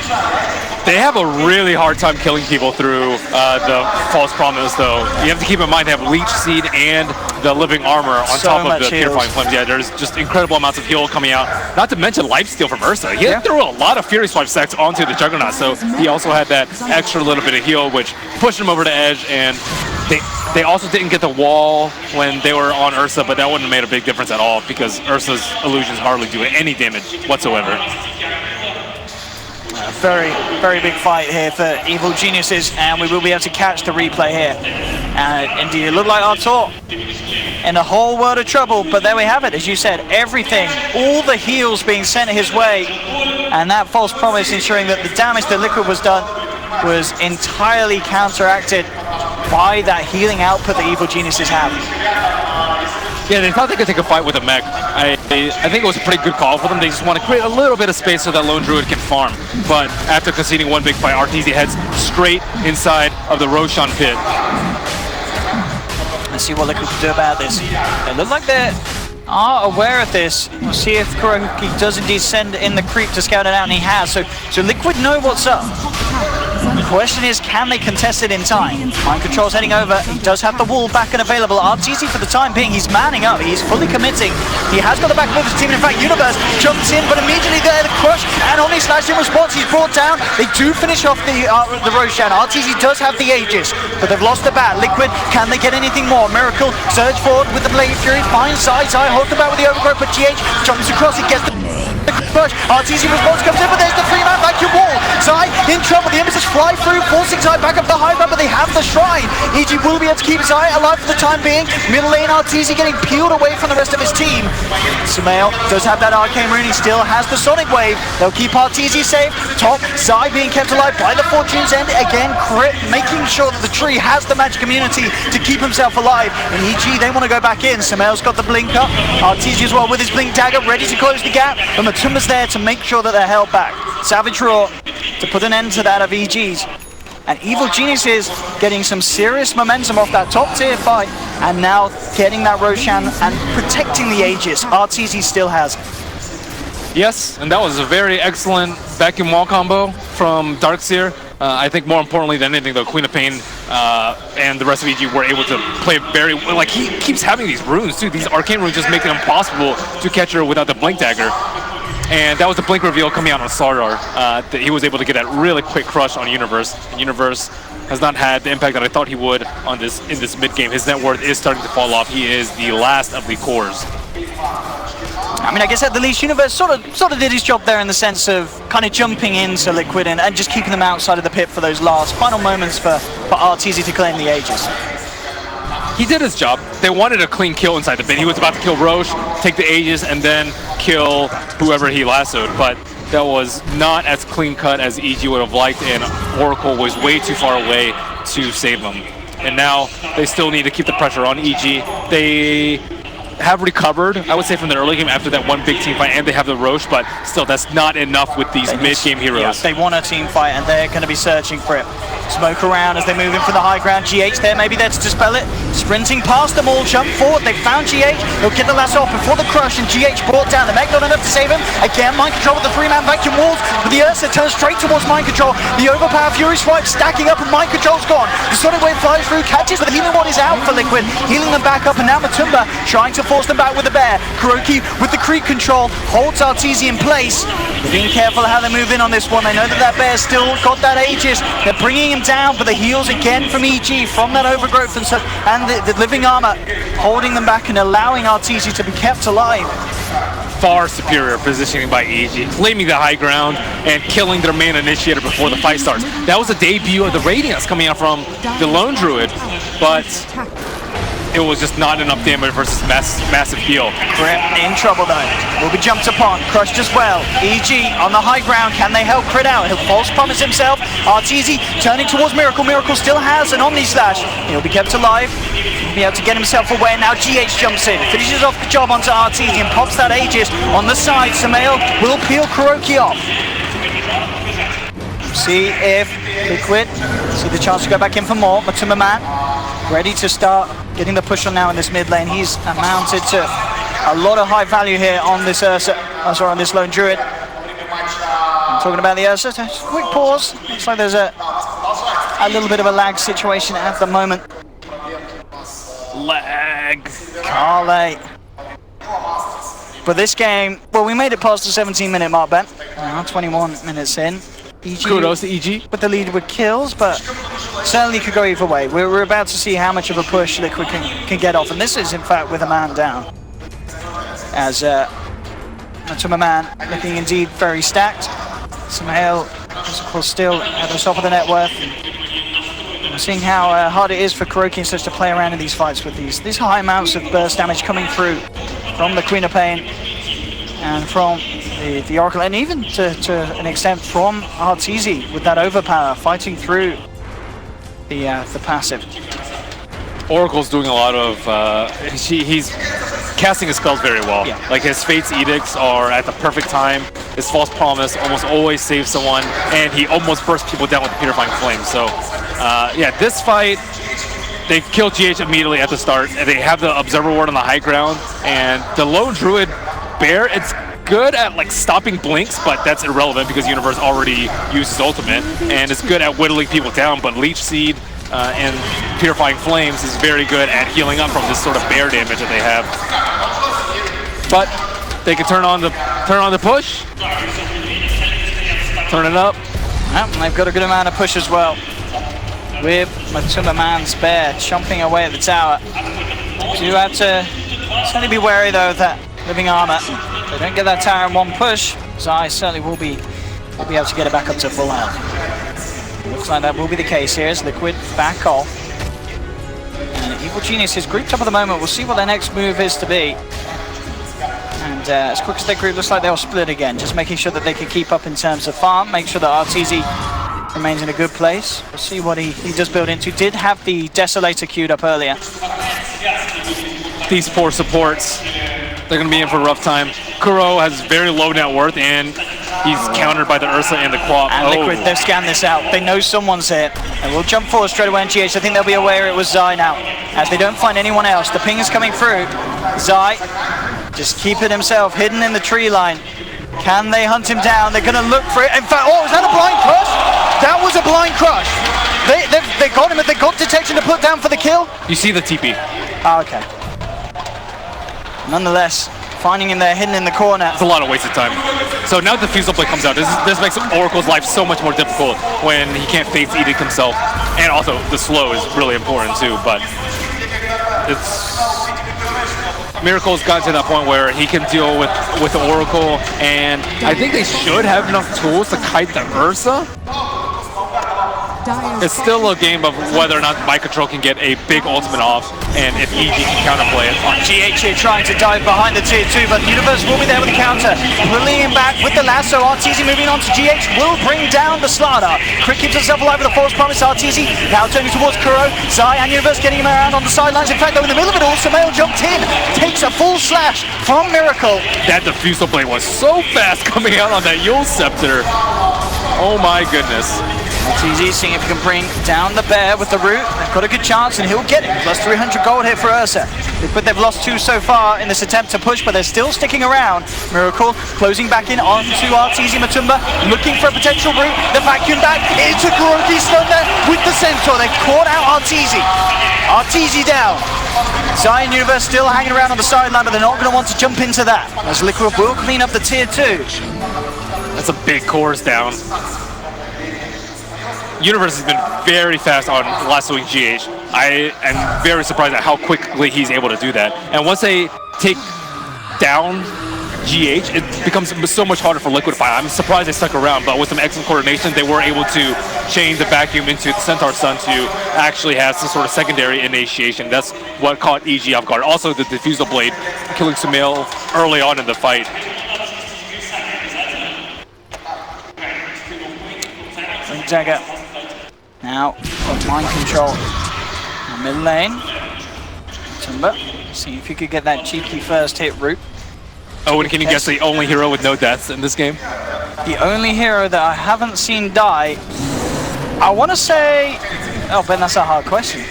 They have a really hard time killing people through the False Promise, though. You have to keep in mind they have Leech Seed and the living armor on So top of much the heals. purifying flames. Yeah, there's just incredible amounts of heal coming out. Not to mention lifesteal from Ursa. He threw a lot of Fury Swipe stacks onto the Juggernaut, so he also had that extra little bit of heal, which pushed him over the edge. And they also didn't get the wall when they were on Ursa, but that wouldn't have made a big difference at all because Ursa's illusions hardly do any damage whatsoever. A very, very big fight here for Evil Geniuses, and we will be able to catch the replay here. Indeed, it looked like Artur in a whole world of trouble, but there we have it. As you said, everything, all the heals being sent his way, and that false promise ensuring that the damage that Liquid was done was entirely counteracted by that healing output that Evil Geniuses have. Yeah, they thought they could take a fight with a mech. I think it was a pretty good call for them. They just want to create a little bit of space so that Lone Druid can farm. But after conceding one big fight, RTZ heads straight inside of the Roshan pit. Let's see what Liquid can do about this. They look like they are aware of this. We'll see if Kuroki does indeed send in the creep to scout it out, and he has. So Liquid know what's up. The question is, can they contest it in time? Mind Control's heading over. He does have the wall back and available. RTZ for the time being, he's manning up. He's fully committing. He has got the back of his team. In fact, Universe jumps in, but immediately there, the crush and Omni Slash in response. He's brought down. They do finish off the Roshan. RTZ does have the Aegis, but they've lost the bat. Liquid, can they get anything more? Miracle, surge forward with the Blade Fury. Finds side, hold the bat with the overgrowth, but GH jumps across. He gets the push. RTZ response comes in, but there's the 3-man vacuum wall. Zai in trouble. The Emissaries fly through, forcing Zai back up the high ground, but they have the shrine. EG will be able to keep Zai alive for the time being. Middle lane, RTZ getting peeled away from the rest of his team. Sumail does have that arcane rune. He still has the Sonic Wave. They'll keep RTZ safe. Top, Zai being kept alive by the Fortune's End. Again, Crit making sure that the tree has the magic immunity to keep himself alive. And EG, they want to go back in. Sumail's got the blink up. RTZ as well with his blink dagger, ready to close the gap. But Matumba's there to make sure that they're held back. Savage Roar to put an end to that of EG's. And Evil Geniuses getting some serious momentum off that top tier fight, and now getting that Roshan and protecting the Aegis. RTZ still has. Yes, and that was a very excellent vacuum wall combo from Darkseer. I think more importantly than anything, though, Queen of Pain and the rest of EG were able to play very well. Like, he keeps having these runes, too. These arcane runes just make it impossible to catch her without the Blink Dagger. And that was the Blink reveal coming out on Sardar. That he was able to get that really quick crush on Universe. And Universe has not had the impact that I thought he would on this in this mid-game. His net worth is starting to fall off. He is the last of the cores. I mean, I guess at the least, Universe sort of did his job there in the sense of kind of jumping into Liquid and just keeping them outside of the pit for those last final moments for RTZ to claim the Aegis. He did his job. They wanted a clean kill inside the pit. He was about to kill Roche, take the Aegis, and then kill whoever he lassoed, but that was not as clean cut as EG would have liked, and Oracle was way too far away to save him. And now they still need to keep the pressure on EG. They have recovered, I would say, from the early game after that one big team fight, and they have the Roche, but still that's not enough with these mid-game heroes. Yeah, they want a team fight, and they're going to be searching for it. Smoke around as they move in for the high ground. GH there, maybe there to dispel it. Sprinting past them all, jump forward. They found GH. He'll get the lasso off before the crush, and GH brought down. The mech not enough to save him. Again, Mind Control with the 3-man vacuum walls, but the Ursa turns straight towards Mind Control. The overpower Fury Swipe stacking up, and Mind Control's gone. The Sonic Wave flies through, catches, but the healing ward is out for Liquid, healing them back up, and now Matumba trying to force them back with the bear. Kuroki with the creep control holds RTZ in place. They're being careful how they move in on this one. They know that bear's still got that Aegis. They're bringing him down, but the heals again from EG from that overgrowth and the living armor holding them back and allowing RTZ to be kept alive. Far superior positioning by EG, claiming the high ground and killing their main initiator before the fight starts. That was the debut of the Radiance coming out from the Lone Druid, but it was just not enough damage versus massive heal. Crit in trouble though. Will be jumped upon, crushed as well. EG on the high ground, can they help Crit out? He'll false promise himself. RTZ turning towards Miracle. Miracle still has an Omni Slash. He'll be kept alive. He'll be able to get himself away. Now GH jumps in, finishes off the job onto RTZ and pops that Aegis on the side. Sumail will peel Kuroki off. See if Liquid see the chance to go back in for more. Matumba Man ready to start getting the push on now in this mid lane. He's amounted to a lot of high value here on this Ursa, on this Lone Druid. I'm talking about the Ursa. Just a quick pause. Looks like there's a little bit of a lag situation at the moment. lag. Carly. But this game, well, we made it past the 17-minute mark, Ben. Now 21 minutes in. EG Kudos to EG. with the lead with kills, but certainly could go either way. We're about to see how much of a push Liquid can get off, and this is, in fact, with a man down. As Matuma Man looking indeed very stacked. Samhail is, of course, still at the top of the net worth. We're seeing how hard it is for Kuroki and such to play around in these fights with these high amounts of burst damage coming through from the Queen of Pain and from the Oracle, and even to an extent from Arteezy with that overpower fighting through the passive. Oracle's doing a lot of, he's casting his spells very well. Yeah. Like his Fate's Edicts are at the perfect time. His False Promise almost always saves someone, and he almost bursts people down with the Purifying Flame. So, yeah, this fight, they kill GH immediately at the start, and they have the Observer Ward on the high ground, and the Lone Druid Bear, it's good at like stopping blinks, but that's irrelevant because Universe already used his ultimate, and it's good at whittling people down, but Leech Seed and Purifying Flames is very good at healing up from this sort of bear damage that they have. But they can turn on the push, turn it up. And they've got a good amount of push as well. With Matuma Man's bear chomping away at the tower. So you have to certainly be wary though of that living armor. If they don't get that tower in one push, Zai certainly will be able to get it back up to full health. Looks like that will be the case here as Liquid back off. And Evil Genius is grouped up at the moment. We'll see what their next move is to be. And as quick as they group, looks like they'll split again. Just making sure that they can keep up in terms of farm. Make sure that Arteezy remains in a good place. We'll see what he does build into. Did have the Desolator queued up earlier. These poor supports, they're going to be in for a rough time. Kuro has very low net worth, and he's countered by the Ursa and the Quap. And Liquid, they've scanned this out. They know someone's here. And we'll jump forward straight away on GH. I think they'll be aware it was Zai now. As they don't find anyone else. The ping is coming through. Zai just keeping himself hidden in the tree line. Can they hunt him down? They're going to look for it. In fact, oh, is that a blind crush? That was a blind crush. They got him. They got detection to put down for the kill. You see the TP. Oh, okay. Nonetheless, finding him there hidden in the corner. It's a lot of wasted time. So now the Fusel Blade comes out. This makes Oracle's life so much more difficult when he can't Fate's Edict himself. And also, the slow is really important too, but it's... Miracle's gotten to that point where he can deal with the Oracle, and I think they should have enough tools to kite the Ursa. It's still a game of whether or not Mind Control can get a big ultimate off, and if EG can counterplay it. GH here trying to dive behind the tier 2, but Universe will be there with the counter. Pulling him back with the lasso. Arteezy moving on to GH will bring down the Slardar. Crick keeps himself alive with a false promise. Arteezy now turning towards Kuro. Zai and Universe getting him around on the sidelines. In fact, though, in the middle of it all, Samhail jumped in, takes a full slash from Miracle. That Diffusal Blade was so fast coming out on that Yule Scepter. Oh my goodness. Arteezy seeing if he can bring down the bear with the root. They've got a good chance and he'll get it. Plus 300 gold here for Ursa. But they've lost 2 so far in this attempt to push, but they're still sticking around. Miracle closing back in onto Arteezy Matumba, looking for a potential root. The vacuum back into Kuroki stun there with the Centaur. They've caught out Arteezy. Arteezy down. Zai and Universe still hanging around on the sideline, but they're not going to want to jump into that. As Liquid will clean up the tier 2. That's a big course down. Universe has been very fast on lassoing GH. I am very surprised at how quickly he's able to do that. And once they take down GH, it becomes so much harder for Liquid to fight. I'm surprised they stuck around, but with some excellent coordination, they were able to chain the vacuum into the Centaur Stun to actually have some sort of secondary initiation. That's what caught EG off guard. Also, the Diffusal Blade killing Samhail early on in the fight. Dagger. Now, got Mind Control in mid lane. Timber, see if you could get that cheeky first hit root. Oh, and can you guess the only hero with no deaths in this game? The only hero that I haven't seen die, I want to say... Oh, Ben, that's a hard question.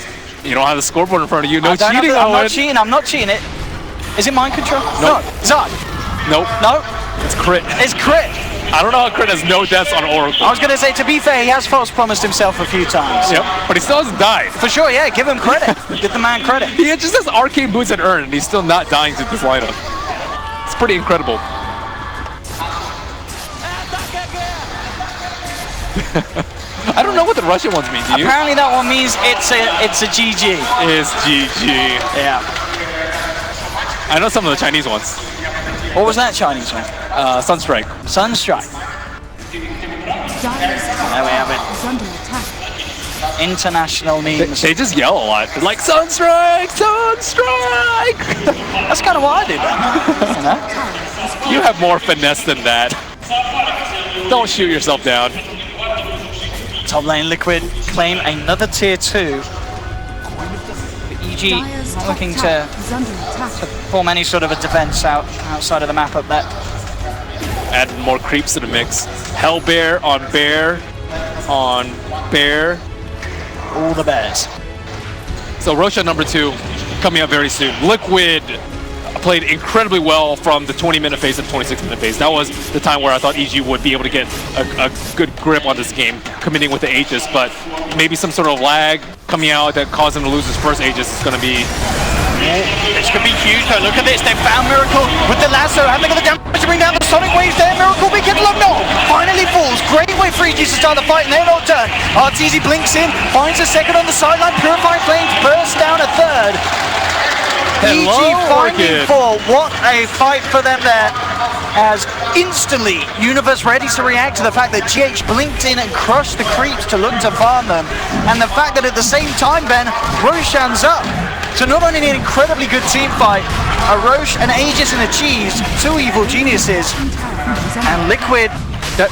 You don't have the scoreboard in front of you. No cheating, I'm not cheating it. Is it Mind Control? Nope. No. Zai? Nope. No. It's crit. It's crit. I don't know how Crit has no deaths on Oracle. I was going to say, to be fair, he has false promised himself a few times. Yep, but he still hasn't died. For sure, yeah, give him credit. Give the man credit. He just has arcane boots and Urn, and he's still not dying to this lineup. It's pretty incredible. I don't know what the Russian ones mean, do you? Apparently that one means it's a GG. It's GG. Yeah. I know some of the Chinese ones. What was that Chinese one? Sunstrike. Sunstrike. There we have it. International memes. They just yell a lot. It's like, Sunstrike! Sunstrike! That's kind of what I do, man. You have more finesse than that. Don't shoot yourself down. Top lane Liquid claim another tier 2. EG looking to form any sort of a defense outside of the map up there. Add more creeps to the mix. Hellbear on Bear on Bear. All the bears. So Roshan number 2 coming up very soon. Liquid played incredibly well from the 20-minute phase and 26-minute phase. That was the time where I thought EG would be able to get a good grip on this game, committing with the Aegis, but maybe some sort of lag coming out that caused him to lose his first Aegis is going to be... This could be huge though. Look at this. They found Miracle with the lasso. Have they got the damage to bring down the Sonic Waves there? Miracle begins locked on. Finally falls. Great way for EG to start the fight, and they're not done. Arteezy blinks in, finds a second on the sideline. Purifying Flames bursts down a third. EG finding 4. What a fight for them there. As instantly, Universe ready to react to the fact that GH blinked in and crushed the creeps to look to farm them. And the fact that at the same time, Ben, Roshan's up. So not only an incredibly good team fight, a Roche, an Aegis, and a Cheese, 2 evil geniuses, and Liquid.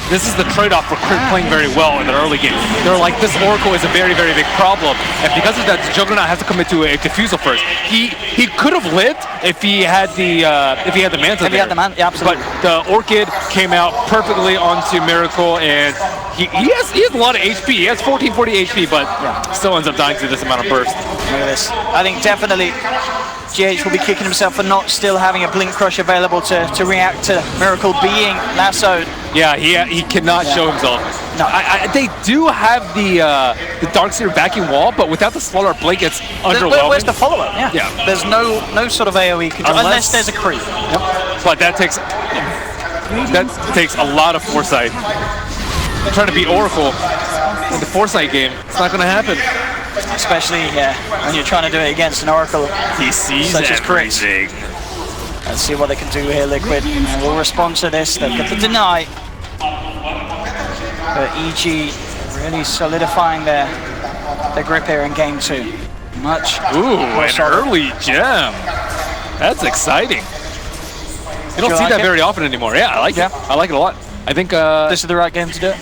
This is the trade-off for Crit playing very well in the early game. They're like, this Oracle is a very, very big problem, and because of that, Juggernaut has to commit to a Diffusal first. He could have lived if he had the Manta. He had the Manta, yeah, absolutely. But the Orchid came out perfectly onto Miracle, and he has a lot of HP. He has 1440 HP, but still ends up dying to this amount of burst. Look at this. I think definitely GH will be kicking himself for not still having a Blink Crush available to react to Miracle being lassoed. Yeah, he cannot show himself. No. They do have the Darkseer backing wall, but without the Slaughter Blink, it's underwhelming. Where's the follow-up? Yeah. There's no sort of AoE control, unless there's a creep. Yep. But that takes a lot of foresight. Trying to beat Oracle in the foresight game, it's not going to happen. Especially when you're trying to do it against an Oracle. He sees such as Chris. everything. Let's see what they can do here, Liquid. And we'll respond to this. They've got the deny. But EG really solidifying their grip here in game 2. Much. Ooh, an early gem. That's exciting. You don't see that very often anymore. Yeah, I like it. I like it a lot. I think this is the right game to do it.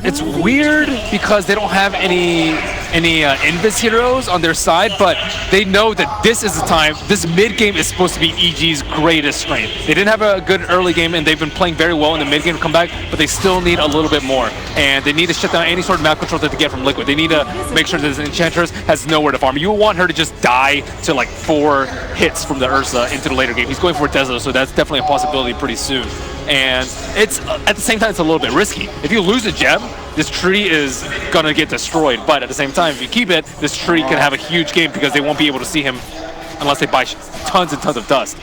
It's weird because they don't have any Invis heroes on their side, but they know that this is the time. This mid game is supposed to be EG's greatest strength. They didn't have a good early game, and they've been playing very well in the mid game to come back, but they still need a little bit more, and they need to shut down any sort of map control that they get from Liquid. They need to make sure that this Enchantress has nowhere to farm. You want her to just die to like 4 hits from the Ursa into the later game. He's going for Tesla, so that's definitely a possibility pretty soon. And it's at the same time, it's a little bit risky. If you lose a gem, this tree is gonna get destroyed. But at the same time, if you keep it, this tree can have a huge game because they won't be able to see him unless they buy tons and tons of dust.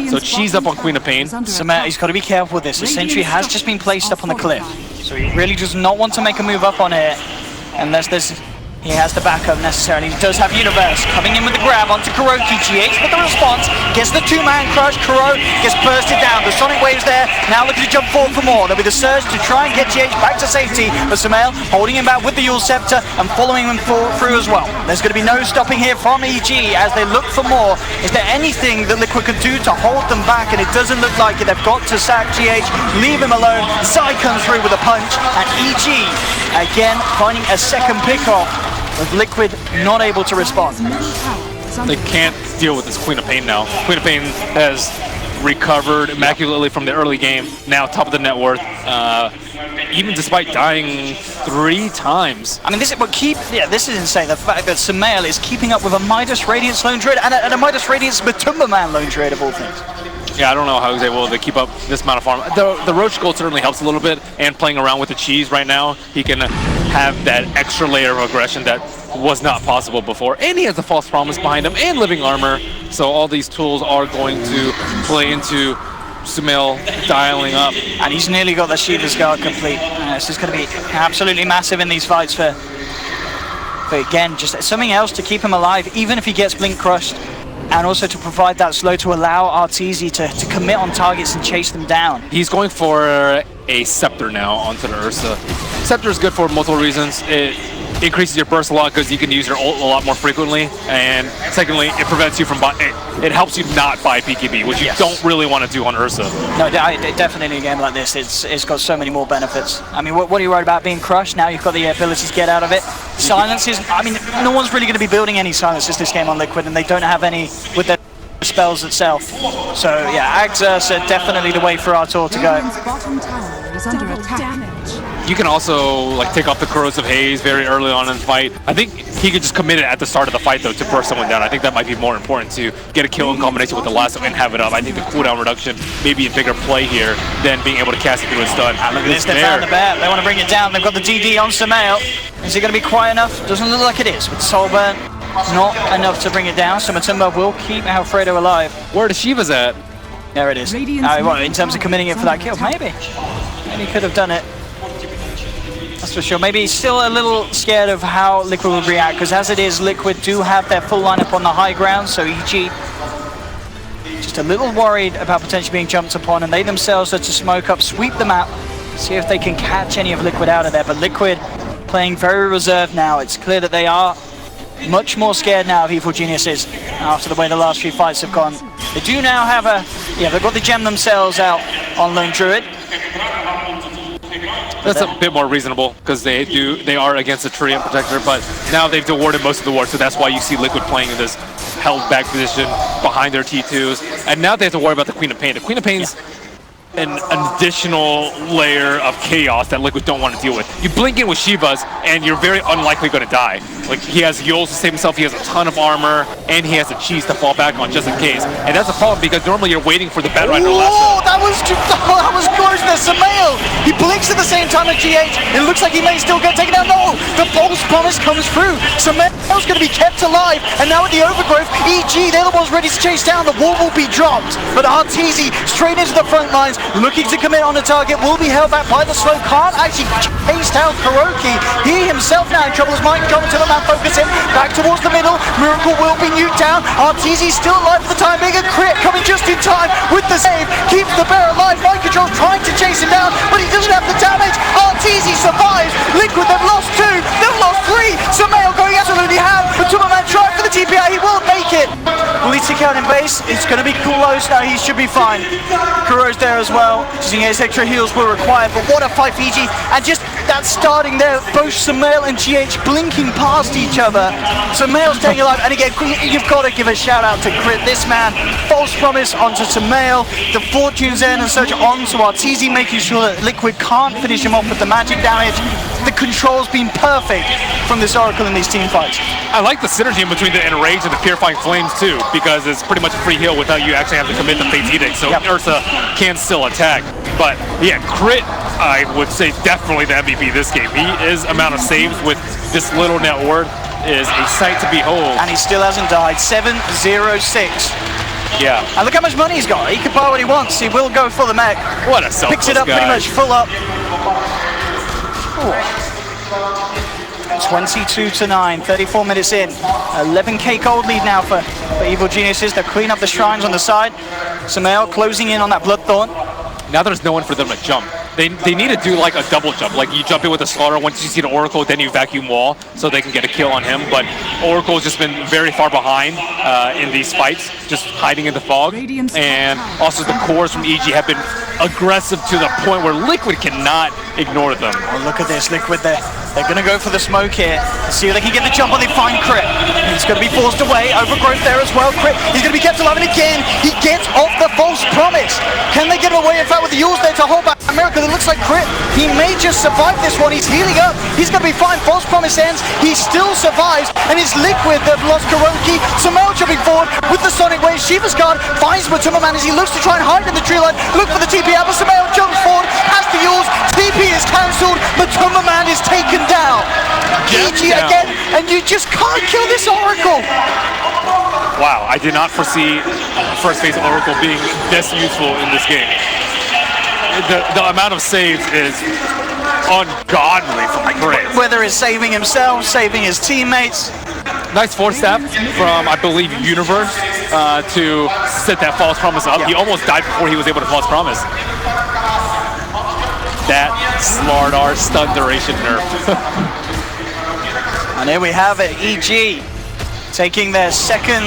So Cheese up on Queen of Pain. So Matt, he's got to be careful with this. The sentry has just been placed up on the cliff, so he really does not want to make a move up on it unless he has the backup necessarily. He does have Universe coming in with the grab onto Kuroki. GH with the response, gets the 2-man crush. Kuro gets bursted down. The Sonic Waves there, now looking to jump forward for more. There'll be the surge to try and get GH back to safety, but Sumail holding him back with the Yule Scepter and following him through as well. There's going to be no stopping here from EG as they look for more. Is there anything that Liquid can do to hold them back? And it doesn't look like it. They've got to sack GH, leave him alone. Zai comes through with a punch, and EG again finding a second pick-off, with Liquid not able to respond. They can't deal with this Queen of Pain now. Queen of Pain has recovered immaculately from the early game, now top of the net worth, even despite dying 3 times. I mean, this is insane. The fact that Sumail is keeping up with a Midas Radiance Lone Druid and a Midas Radiance Matumba Man Lone Druid of all things. Yeah, I don't know how he's able to keep up this amount of farm. The Roach Gold certainly helps a little bit, and playing around with the cheese right now, he can have that extra layer of aggression that was not possible before. And he has the False Promise behind him and Living Armor, so all these tools are going to play into Sumail dialing up. And he's nearly got the Shiva's Guard complete. This is going to be absolutely massive in these fights for... But again, just something else to keep him alive, even if he gets Blink Crushed. And also to provide that slow to allow Arteezy to commit on targets and chase them down. He's going for a Scepter now onto the Ursa. Scepter is good for multiple reasons. It increases your burst a lot because you can use your ult a lot more frequently. And secondly, it prevents you from it helps you not buy PKB, which you don't really want to do on Ursa. No, definitely in a game like this, it's got so many more benefits. I mean, what are you worried about being crushed? Now you've got the ability to get out of it. Silences, I mean, no one's really going to be building any silences this game on Liquid, and they don't have any with their spells itself. So yeah, Ags are definitely the way for our tour to go. Bottom tower is under attack. You can also like take off the Corrosive Haze very early on in the fight. I think he could just commit it at the start of the fight though to burst someone down. I think that might be more important to get a kill in combination with the lasso and have it up. I think the cooldown reduction may be a bigger play here than being able to cast it through a stun. And look at this, they found the bat. They want to bring it down. They've got the DD on Sumail. Is it going to be quiet enough? Doesn't look like it is. With Soulburn, not enough to bring it down. So Matumba will keep Alfredo alive. Where the Shiva's at? There it is. In terms of committing it for that kill, maybe he could have done it. That's for sure. Maybe he's still a little scared of how Liquid will react, because as it is, Liquid do have their full lineup on the high ground, so EG just a little worried about potentially being jumped upon, and they themselves are to smoke up, sweep the map, see if they can catch any of Liquid out of there. But Liquid playing very reserved now. It's clear that they are much more scared now of Evil Geniuses after the way the last few fights have gone. They do now have they've got the gem themselves out on Lone Druid. That's a bit more reasonable because they are against the Treant Protector, but now they've awarded most of the ward, so that's why you see Liquid playing in this held back position behind their T2s. And now they have to worry about the Queen of Pain. The Queen of Pain's an additional layer of chaos that Liquid don't want to deal with. You blink in with Shivas, and you're very unlikely going to die. Like, he has Yules to save himself, he has a ton of armor, and he has a cheese to fall back on just in case. And that's a problem because normally you're waiting for the Bat Rider lasso. That was close there, Sumail! He blinks at the same time as GH. It looks like he may still get taken down. No! The false promise comes through. Sumail's going to be kept alive, and now with the overgrowth, EG, they're the ones ready to chase down. The wall will be dropped, but Arteezy straight into the front lines, looking to commit on the target, will be held back by the slow. Can't actually chase down Kuroki. He himself now in trouble as Mike John to the map, focus him back towards the middle. Miracle will be nuked down. Arteezy still alive for the time being. A crit coming just in time with the save. Keeps the bear alive. Mike Control trying to chase him down, but he doesn't have the damage. Arteezy survives. Liquid, they've lost 2. They've lost 3. Sumail going absolutely ham. But Tumaman trying for the TPI. He will make it. Will he stick out in base? It's going to be close. No, he should be fine. Kuro's there as well. Using his extra heals were required, but what a fight for EG. And just that starting there, both Sumail and GH blinking past each other. Sumail's staying alive, and again, you've got to give a shout out to Crit. This man, false promise onto Sumail, the Fortune's End and such onto Arteezy, making sure that Liquid can't finish him off with the magic damage. The control's been perfect from this Oracle in these team fights. I like the synergy in between the Enrage and the Purifying Flames too, because it's pretty much a free heal without you actually having to commit the Fate's Edict, so Ursa can still attack. But yeah, Crit, I would say definitely the MVP this game. His amount of saves with this little net worth is a sight to behold. And he still hasn't died. 7-0-6. Yeah. And look how much money he's got. He can buy what he wants. He will go for the mech. What a selfless Picks it up guy. pretty much full up. 22-9, 34 minutes in. 11k gold lead now for Evil Geniuses. They'll clean up the shrines on the side. Sumail closing in on that Bloodthorn. Now there's no one for them to jump. They need to do like a double jump. Like you jump in with a Slaughter, once you see the Oracle, then you vacuum wall so they can get a kill on him. But Oracle's just been very far behind in these fights, just hiding in the fog. And also the cores from EG have been aggressive to the point where Liquid cannot ignore them. Oh, look at this, Liquid there. They're going to go for the smoke here. See if they can get the jump on. They find Crit. He's going to be forced away. Overgrowth there as well. Crit, he's going to be kept alive. And again, he gets off the false promise. Can they get him away? In fact, with with the Yules there to hold back Miracle. It looks like Crit, he may just survive this one. He's healing up. He's going to be fine. False Promise ends. He still survives. And it's Liquid that have lost Kuroki. Sumail jumping forward with the Sonic Wave. Shiva's Guard finds Matuma Man as he looks to try and hide in the tree line. Look for the TP out, but Sumail jumps forward, has the Yules. TP is cancelled. Matuma Man is taken down. EG again, and you just can't kill this Oracle. Wow, I did not foresee first phase Oracle being this useful in this game. The amount of saves is ungodly from Crit. Whether it's saving himself, saving his teammates. Nice force step from, I believe, Universe to set that false promise up. He almost died before he was able to false promise. That Slardar stun duration nerf. And here we have it, EG taking their second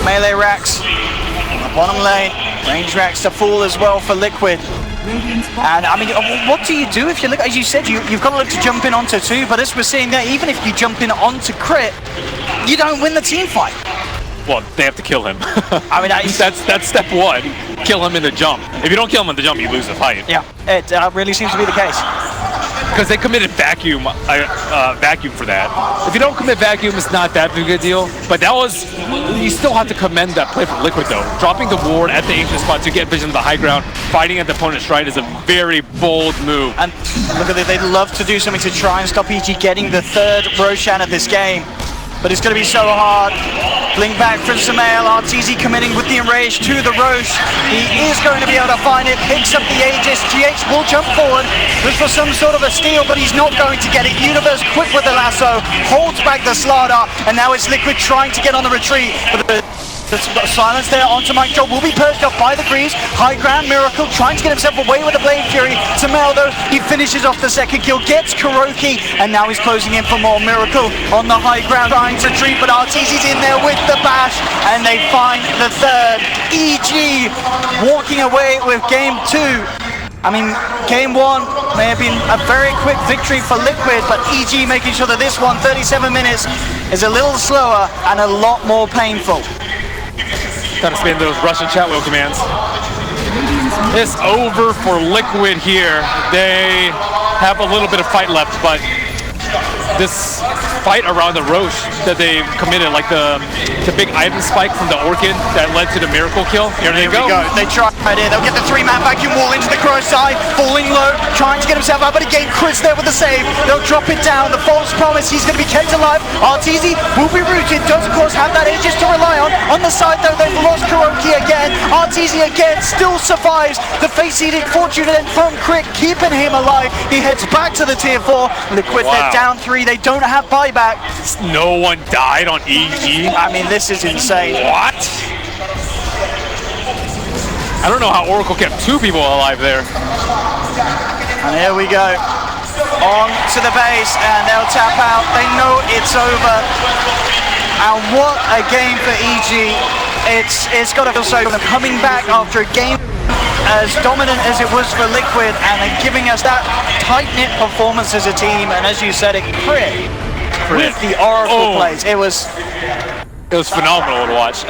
melee racks on the bottom lane. Range racks to fall as well for Liquid. And I mean, what do you do if you look, as you said, you've got to look to jump in onto 2, but as we're seeing there, even if you jump in onto Crit, you don't win the team fight. Well, they have to kill him. I mean, that's step 1. Kill him in the jump. If you don't kill him in the jump, you lose the fight. Yeah, it really seems to be the case. Because they committed vacuum for that. If you don't commit vacuum, it's not that big a deal. But that was, you still have to commend that play from Liquid though. Dropping the ward at the ancient spot to get vision of the high ground, fighting at the opponent's right is a very bold move. And look at it, they'd love to do something to try and stop EG getting the 3rd Roshan of this game. But it's going to be so hard. Blink back from Sumail. RTZ committing with the Enrage to the Roche. He is going to be able to find it. Picks up the Aegis. GH will jump forward. Looks for some sort of a steal, but he's not going to get it. Universe quick with the lasso. Holds back the Slardar. And now it's Liquid trying to get on the retreat. But the silence there onto Mike Joe will be purged off by the Greaves. High ground, Miracle trying to get himself away with the Blade Fury. Sumail though, he finishes off the second kill, gets Kuroki, and now he's closing in for more. Miracle on the high ground, trying to retreat, but RTZ's in there with the bash, and they find the 3rd. EG walking away with game 2. I mean, game 1 may have been a very quick victory for Liquid, but EG making sure that this one, 37 minutes, is a little slower and a lot more painful. Gotta spin those Russian chat wheel commands. It's over for Liquid here. They have a little bit of fight left, but this fight around the Roche that they committed, like the big item spike from the Orchid that led to the Miracle kill. Here they go. They try right here. They'll get the 3-man vacuum wall into the Crow side, falling low, trying to get himself out, but again, Chris there with the save. They'll drop it down. The false promise, he's going to be kept alive. RTZ will be rooted, does of course have that Aegis to rely on. On the side though, they've lost Kuroki again. RTZ again still survives. The face eating fortune then from Crit, keeping him alive. He heads back to the tier 4. Liquid, they're down 3. They don't have buyback. No one died on EG. I mean, this is insane. What? I don't know how Oracle kept 2 people alive there. And here we go. On to the base, and they'll tap out. They know it's over. And what a game for EG. It's got to feel so good. Coming back after a game as dominant as it was for Liquid, and then giving us that tight-knit performance as a team. And as you said, it Crit with the Oracle plays. It was phenomenal to watch.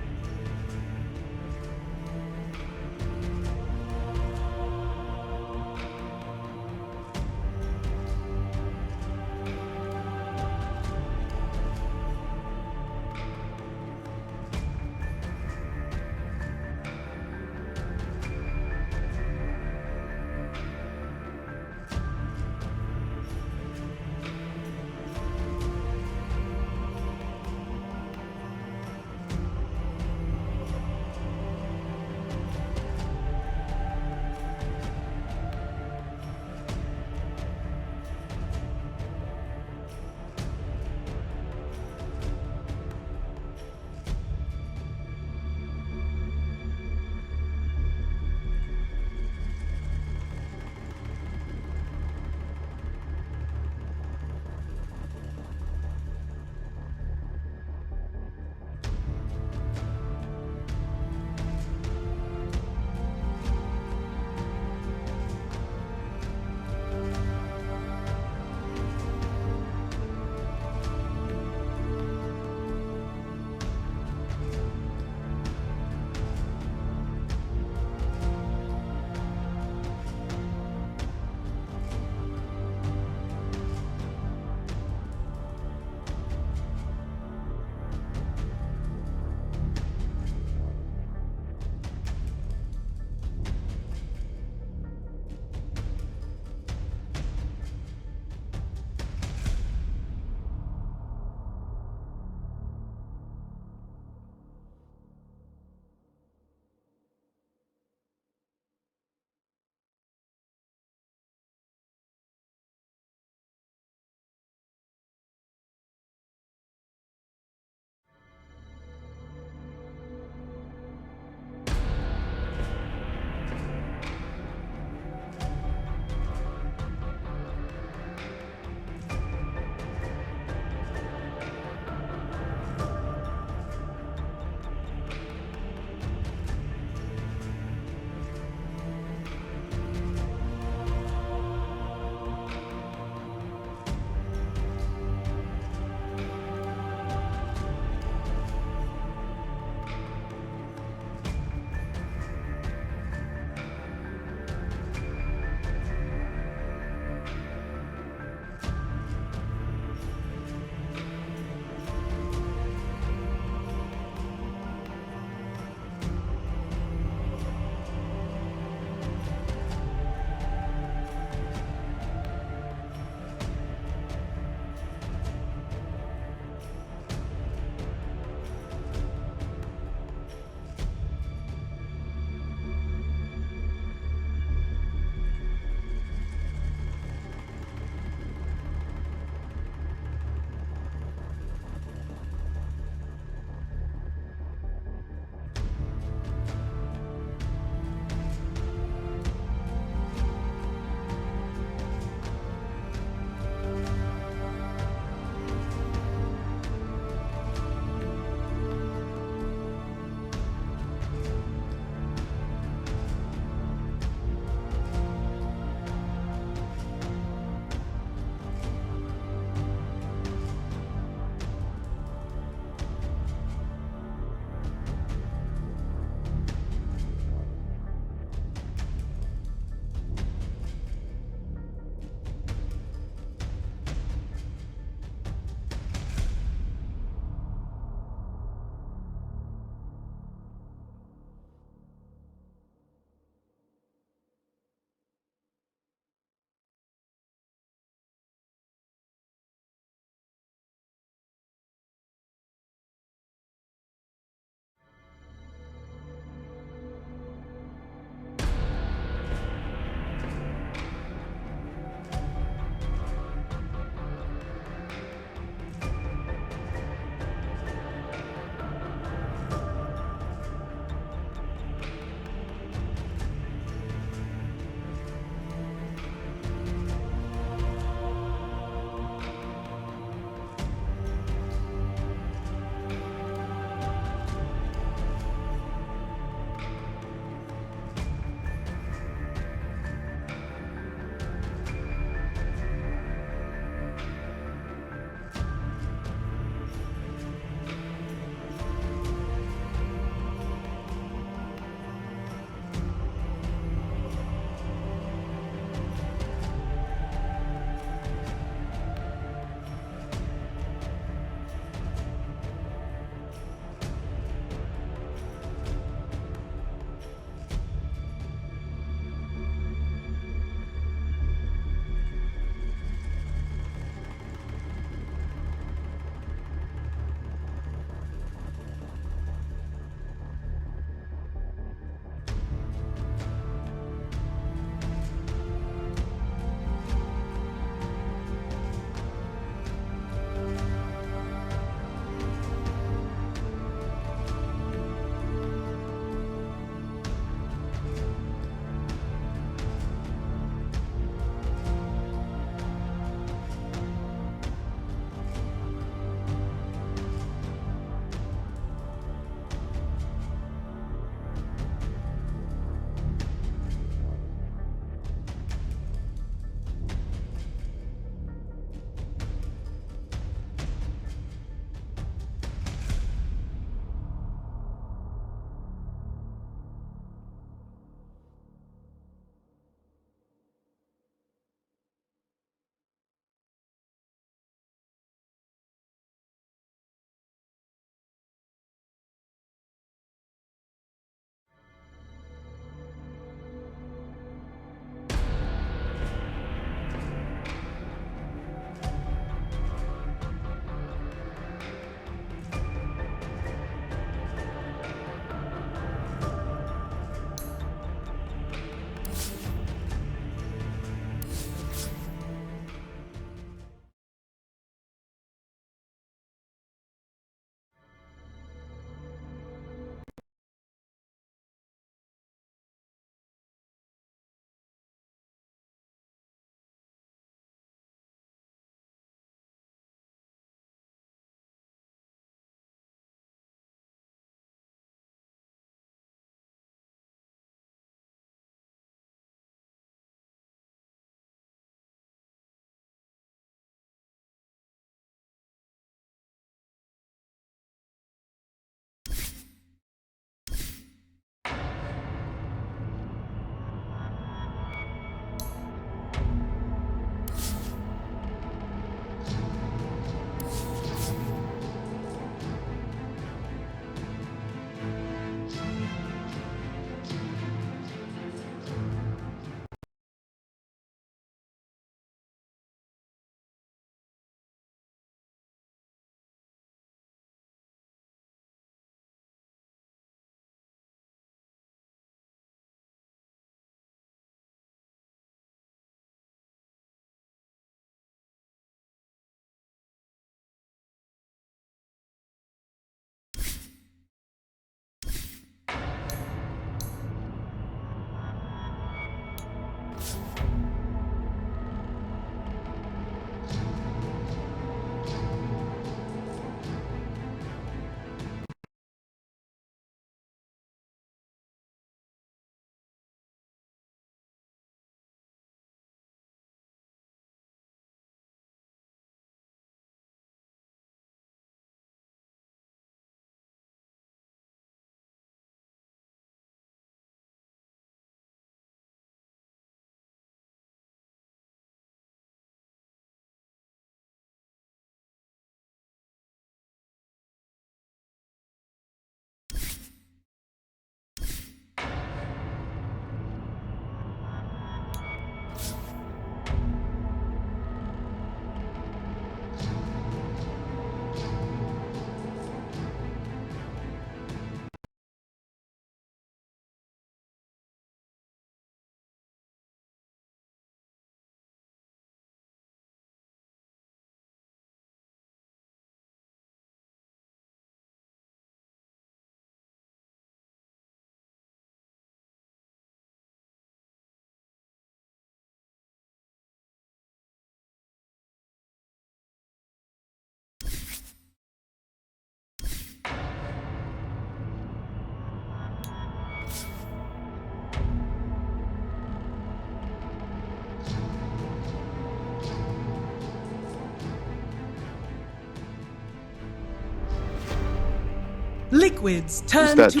Liquid's turn that? to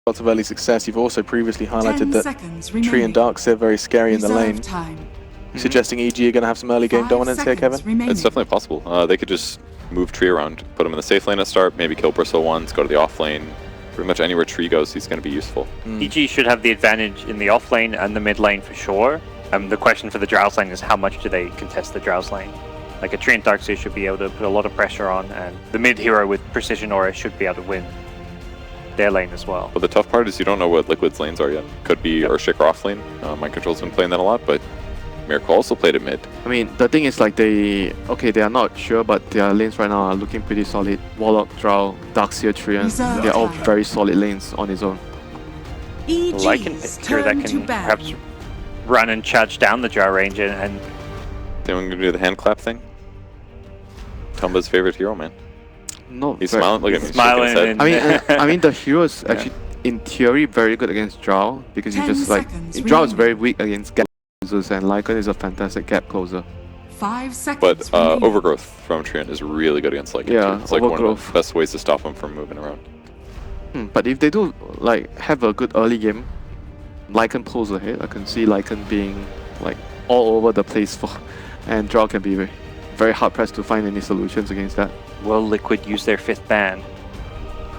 Lots of early success. You've also previously 10 highlighted that seconds Tree remaining. and Darks are very scary in the Reserve lane. time. Suggesting EG are going to have some early game 5 dominance here, seconds Kevin? remaining. It's definitely possible. They could just move Tree around, put him in the safe lane at start, maybe kill Bristle once, go to the off lane. Pretty much anywhere Tree goes, he's going to be useful. EG should have the advantage in the off lane and the mid lane for sure. The question for the Drowse lane is how much do they contest the Drowse lane? Like a Tree and Darkseer should be able to put a lot of pressure on, and the mid hero with Precision Aura should be able to win their lane as well. But the tough part is you don't know what Liquid's lanes are yet. Could be Earthshaker off lane. Mind Control's been playing that a lot, but Miracle also played it mid. I mean, the thing is like they are not sure, but their lanes right now are looking pretty solid. Warlock, Drow, Darkseer, Treant, Reserve they're all time. very solid lanes on its own. Well, I can EG's hear that turn can to ban. perhaps run and charge down the Drow range and Anyone gonna do the hand clap thing? Tumba's favorite hero, man. No, He's smiling. Look at me. smiling shaking his head. and I mean, the hero is actually, in theory, very good against Drow because you 10 just like seconds Drow is remaining. very weak against gap closers, and Lycan is a fantastic gap closer. 5 seconds But remaining. Overgrowth from Treant is really good against Lycan. Yeah, too. It's like one of Overgrowth. the best ways to stop him from moving around. But if they do like have a good early game, Lycan pulls ahead. I can see Lycan being like all over the place for, and Drow can be very hard pressed to find any solutions against that. will Liquid use their 5th ban?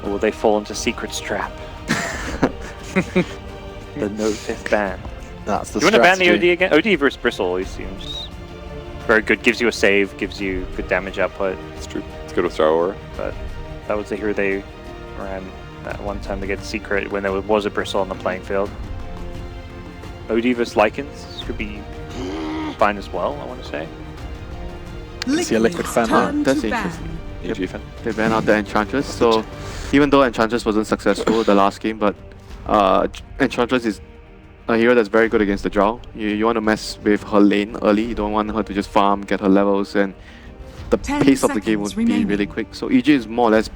Or will they fall into Secret's trap? The no 5th ban. That's the Do you want to ban the strategy. OD again? OD versus Bristle always seems very good. Gives you a save, gives you good damage output. It's true. It's good with Drow Aura. But that was the hero they ran that one time to get Secret when there was a Bristle on the playing field. OD versus Lycans could be fine as well, I want to say. See a Liquid fan, huh? turn That's to ban. interesting. EG fan. They ban out the Enchantress, so even though Enchantress wasn't successful the last game, but Enchantress is a hero that's very good against the Drow. You want to mess with her lane early, you don't want her to just farm, get her levels, and the 10 pace of the game seconds would be remaining. really quick. So EG is more or less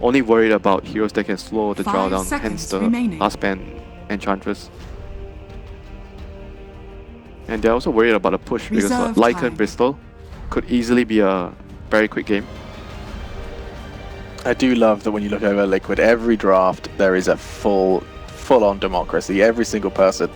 only worried about heroes that can slow the Drow 5 down, seconds hence the remaining. last ban Enchantress. And they're also worried about a push because Reserve Lycan time. Bristol could easily be a very quick game. I do love that when you look over Liquid, every draft there is a full-on democracy. Every single person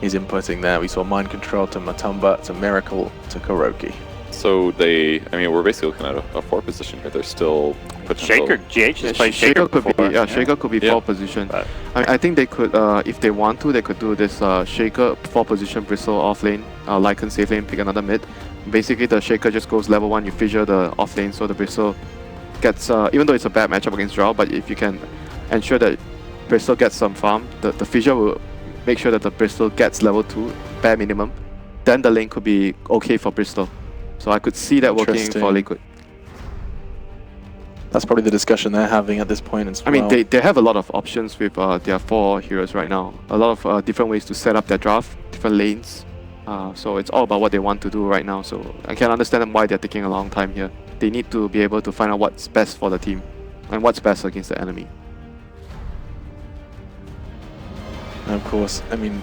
is inputting there. We saw Mind Control to Matumba to Miracle to Kuroki. So we're basically looking at a 4 position here. There's still potential. Shaker, GH has played Shaker Shaker could before. be Shaker could be Yeah. 4 position. But- I think they could, if they want to, they could do this Shaker 4 position Bristle off lane, Lycan safe lane, pick another mid. Basically, the Shaker just goes level 1, you fissure the off lane, so the Bristle gets, even though it's a bad matchup against Drow, but if you can ensure that Bristle gets some farm, the fissure will make sure that the Bristle gets level 2, bare minimum. Then the lane could be okay for Bristle. So I could see that working for Interesting. Liquid. That's probably the discussion they're having at this point as I well. mean, they have a lot of options with their 4 heroes right now. A lot of different ways to set up their draft, different lanes. So it's all about what they want to do right now. So I can understand why they're taking a long time here. They need to be able to find out what's best for the team and what's best against the enemy. And of course, I mean,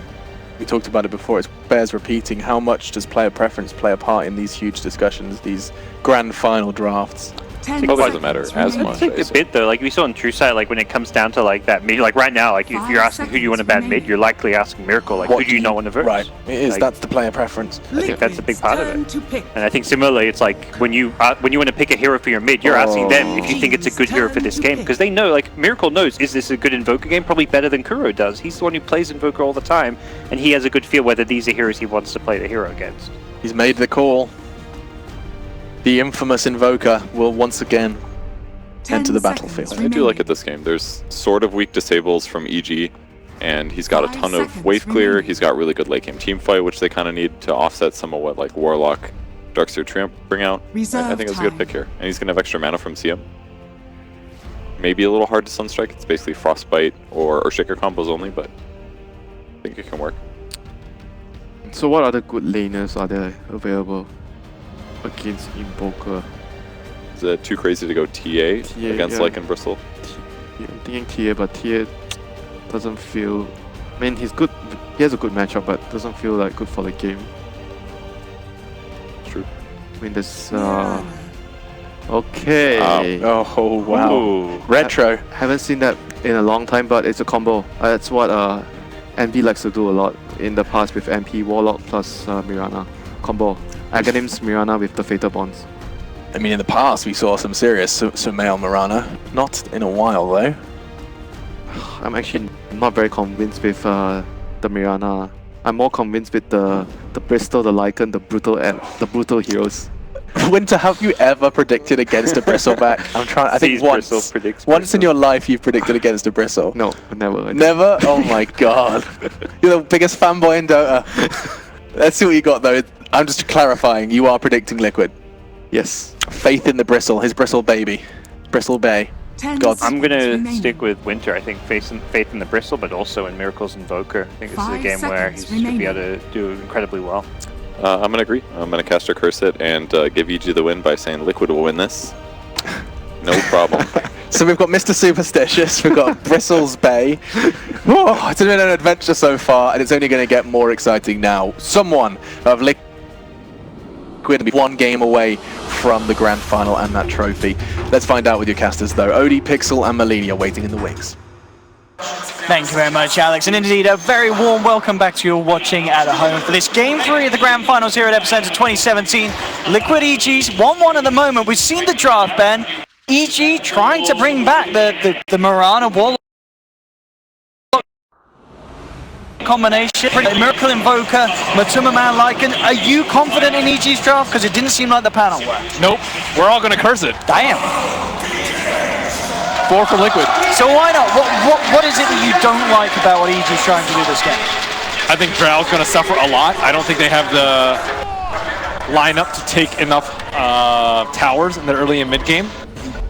we talked about it before, it bears repeating. How much does player preference play a part in these huge discussions, these grand final drafts? 10 Probably doesn't seconds matter as remaining. much. I think a bit though, like we saw in True Sight, like when it comes down to like that mid, like right now, like if 5 you're asking who do you want to ban seconds mid, remaining. you're likely asking Miracle, like What who do you not want to verse? Right, it is. Like- That's the player preference. I think that's a big part of it. Turn to pick. And I think similarly, it's like when you want to pick a hero for your mid, you're asking them if you think it's a good hero for this game, because they know, like Miracle knows, is this a good Invoker game? Probably better than Kuro does. He's the one who plays Invoker all the time, and he has a good feel whether these are heroes he wants to play the hero against. He's made the call. The infamous Invoker will once again 10 enter the seconds battlefield. I do like it this game. There's sort of weak disables from EG, and he's got a 5 ton of seconds wave clear. remaining. He's got really good late game team fight, which they kind of need to offset some of what like Warlock, Darkseer, Treant bring out. I think it's a good Reserve pick here, and he's gonna have extra mana from CM. Maybe a little hard to Sunstrike. It's basically Frostbite or Earthshaker combos only, but I think it can work. So what other good laners are there available against Invoker? Is it too crazy to go TA, against yeah. Lycan Bristle? I'm thinking TA, but TA doesn't feel I mean, he's good. He has a good matchup, but doesn't feel like good for the game. True. I mean, there's okay. Oh wow. Ooh. Retro. Haven't seen that in a long time, but it's a combo. That's what MP likes to do a lot in the past with MP Warlock plus Mirana combo. Aghanims Mirana with the Fatal Bonds. I mean, in the past we saw some serious Sumail Mirana. Not in a while though. I'm actually not very convinced with the Mirana. I'm more convinced with the Bristol, the Lycan, the brutal heroes. Winter, have you ever predicted against a Bristleback? I'm trying. I think once in your life you've predicted against a Bristle. No, never. Never? Oh my god. You're the biggest fanboy in Dota. Let's see what you got though. I'm just clarifying. You are predicting Liquid. Yes. Faith in the Bristle, his Bristle baby, Bristle Bay. I'm gonna stick with Winter. I think faith in the Bristle, but also in Miracle's Invoker. I think this is a game where he's going to be able to do incredibly well. I'm gonna agree. I'm gonna caster Curse it and give EG the win by saying Liquid will win this. No problem. So we've got Mr. Superstitious, we've got Bristles Bay. Oh, it's been an adventure so far, and it's only going to get more exciting now. Someone of Liquid will be one game away from the grand final and that trophy. Let's find out with your casters though. Odie, Pixel, and Malenia waiting in the wings. Thank you very much, Alex. And indeed, a very warm welcome back to you watching at home for this Game 3 of the Grand Finals here at Epicenter 2017. Liquid EG's 1-1 at the moment. We've seen the draft ban. EG trying to bring back the Mirana Warlock combination. Miracle Invoker, Matuma Man Lycan. Are you confident in EG's draft? Because it didn't seem like the panel worked. Nope. We're all going to curse it. Damn. 4 for Liquid. So why not? What is it that you don't like about what EG's trying to do this game? I think Drow's going to suffer a lot. I don't think they have the lineup to take enough towers in the early and mid game,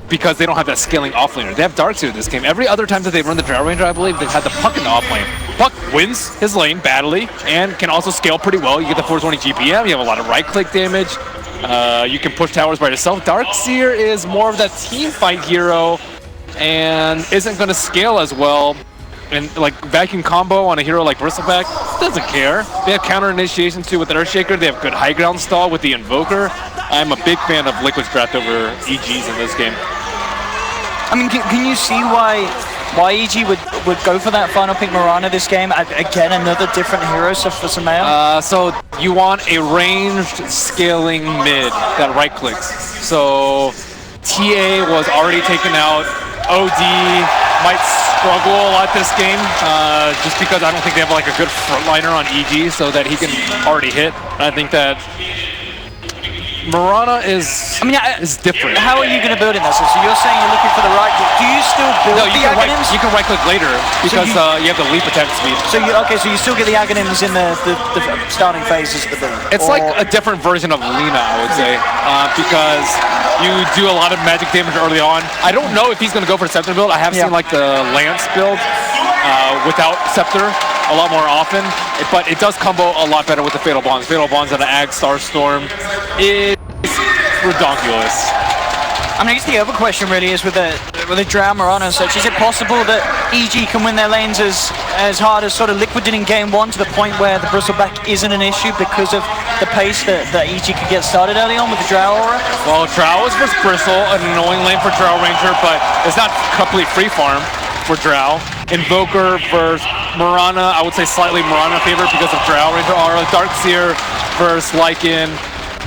because they don't have that scaling offlaner. They have Darkseer in this game. Every other time that they run the Drow Ranger, I believe, they've had the Puck in the offlane. Puck wins his lane badly and can also scale pretty well. You get the 420 GPM, you have a lot of right-click damage. You can push towers by yourself. Darkseer is more of that team fight hero and isn't going to scale as well. And like vacuum combo on a hero like Bristleback doesn't care. They have counter initiation too with Earthshaker. They have good high ground stall with the Invoker. I'm a big fan of Liquid's draft over EG's in this game. I mean, can you see why EG would go for that final pick Mirana this game? Again, another different hero for Sumail? So you want a ranged scaling mid that right clicks. So TA was already taken out. OD might struggle a lot this game, just because I don't think they have like a good frontliner on EG so that he can already hit. I think that Mirana is different. How are you going to build in this? So you're saying you're looking for the right click. Do you still build the Aghanims? You can right click later because you have the leap attack speed. So so you still get the Aghanims in the starting phases of the build? It's like a different version of Lina, I would say, because you do a lot of magic damage early on. I don't know if he's going to go for a Scepter build. I have seen like the Lance build without Scepter a lot more often, but it does combo a lot better with the Fatal Bonds. Fatal Bonds and the Ag Starstorm is redonkulous. I mean, I guess the other question really is with the Drow Mirana and such, is it possible that EG can win their lanes as hard as sort of Liquid did in game 1 to the point where the Bristleback isn't an issue because of the pace that EG could get started early on with the Drow aura? Well, Drow is versus Bristle, an annoying lane for Drow Ranger, but it's not complete free farm for Drow. Invoker versus Mirana, I would say slightly Mirana favorite because of Drow Ranger aura. Darkseer versus Lycan,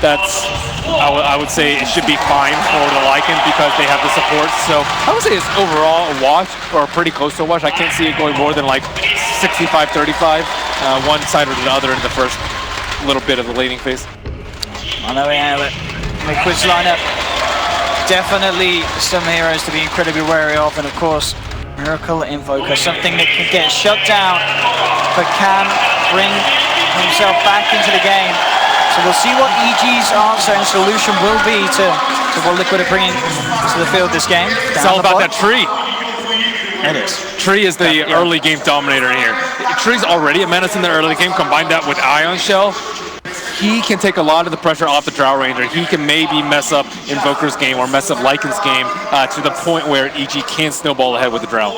that's, I would say it should be fine for the Lycan because they have the support. So I would say it's overall a wash or pretty close to a wash. I can't see it going more than like 65-35, one side or the other in the first little bit of the laning phase. I know we have it. Liquid's lineup, definitely some heroes to be incredibly wary of, and of course Miracle Invoker, something that can get shut down but can bring himself back into the game. So we'll see what EG's answer and solution will be to what Liquid are bringing to the field this game. It's all about that tree. It is. Tree is the early game dominator in here. Tree's already a menace in the early game. Combine that with Ion Shell, he can take a lot of the pressure off the Drow Ranger. He can maybe mess up Invoker's game or mess up Lycan's game to the point where EG can snowball ahead with the Drow.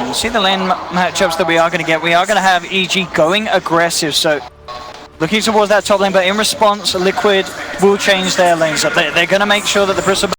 And see the lane matchups that we are going to get. We are going to have EG going aggressive, so looking towards that top lane, but in response, Liquid will change their lanes up. They're going to make sure that the Bristol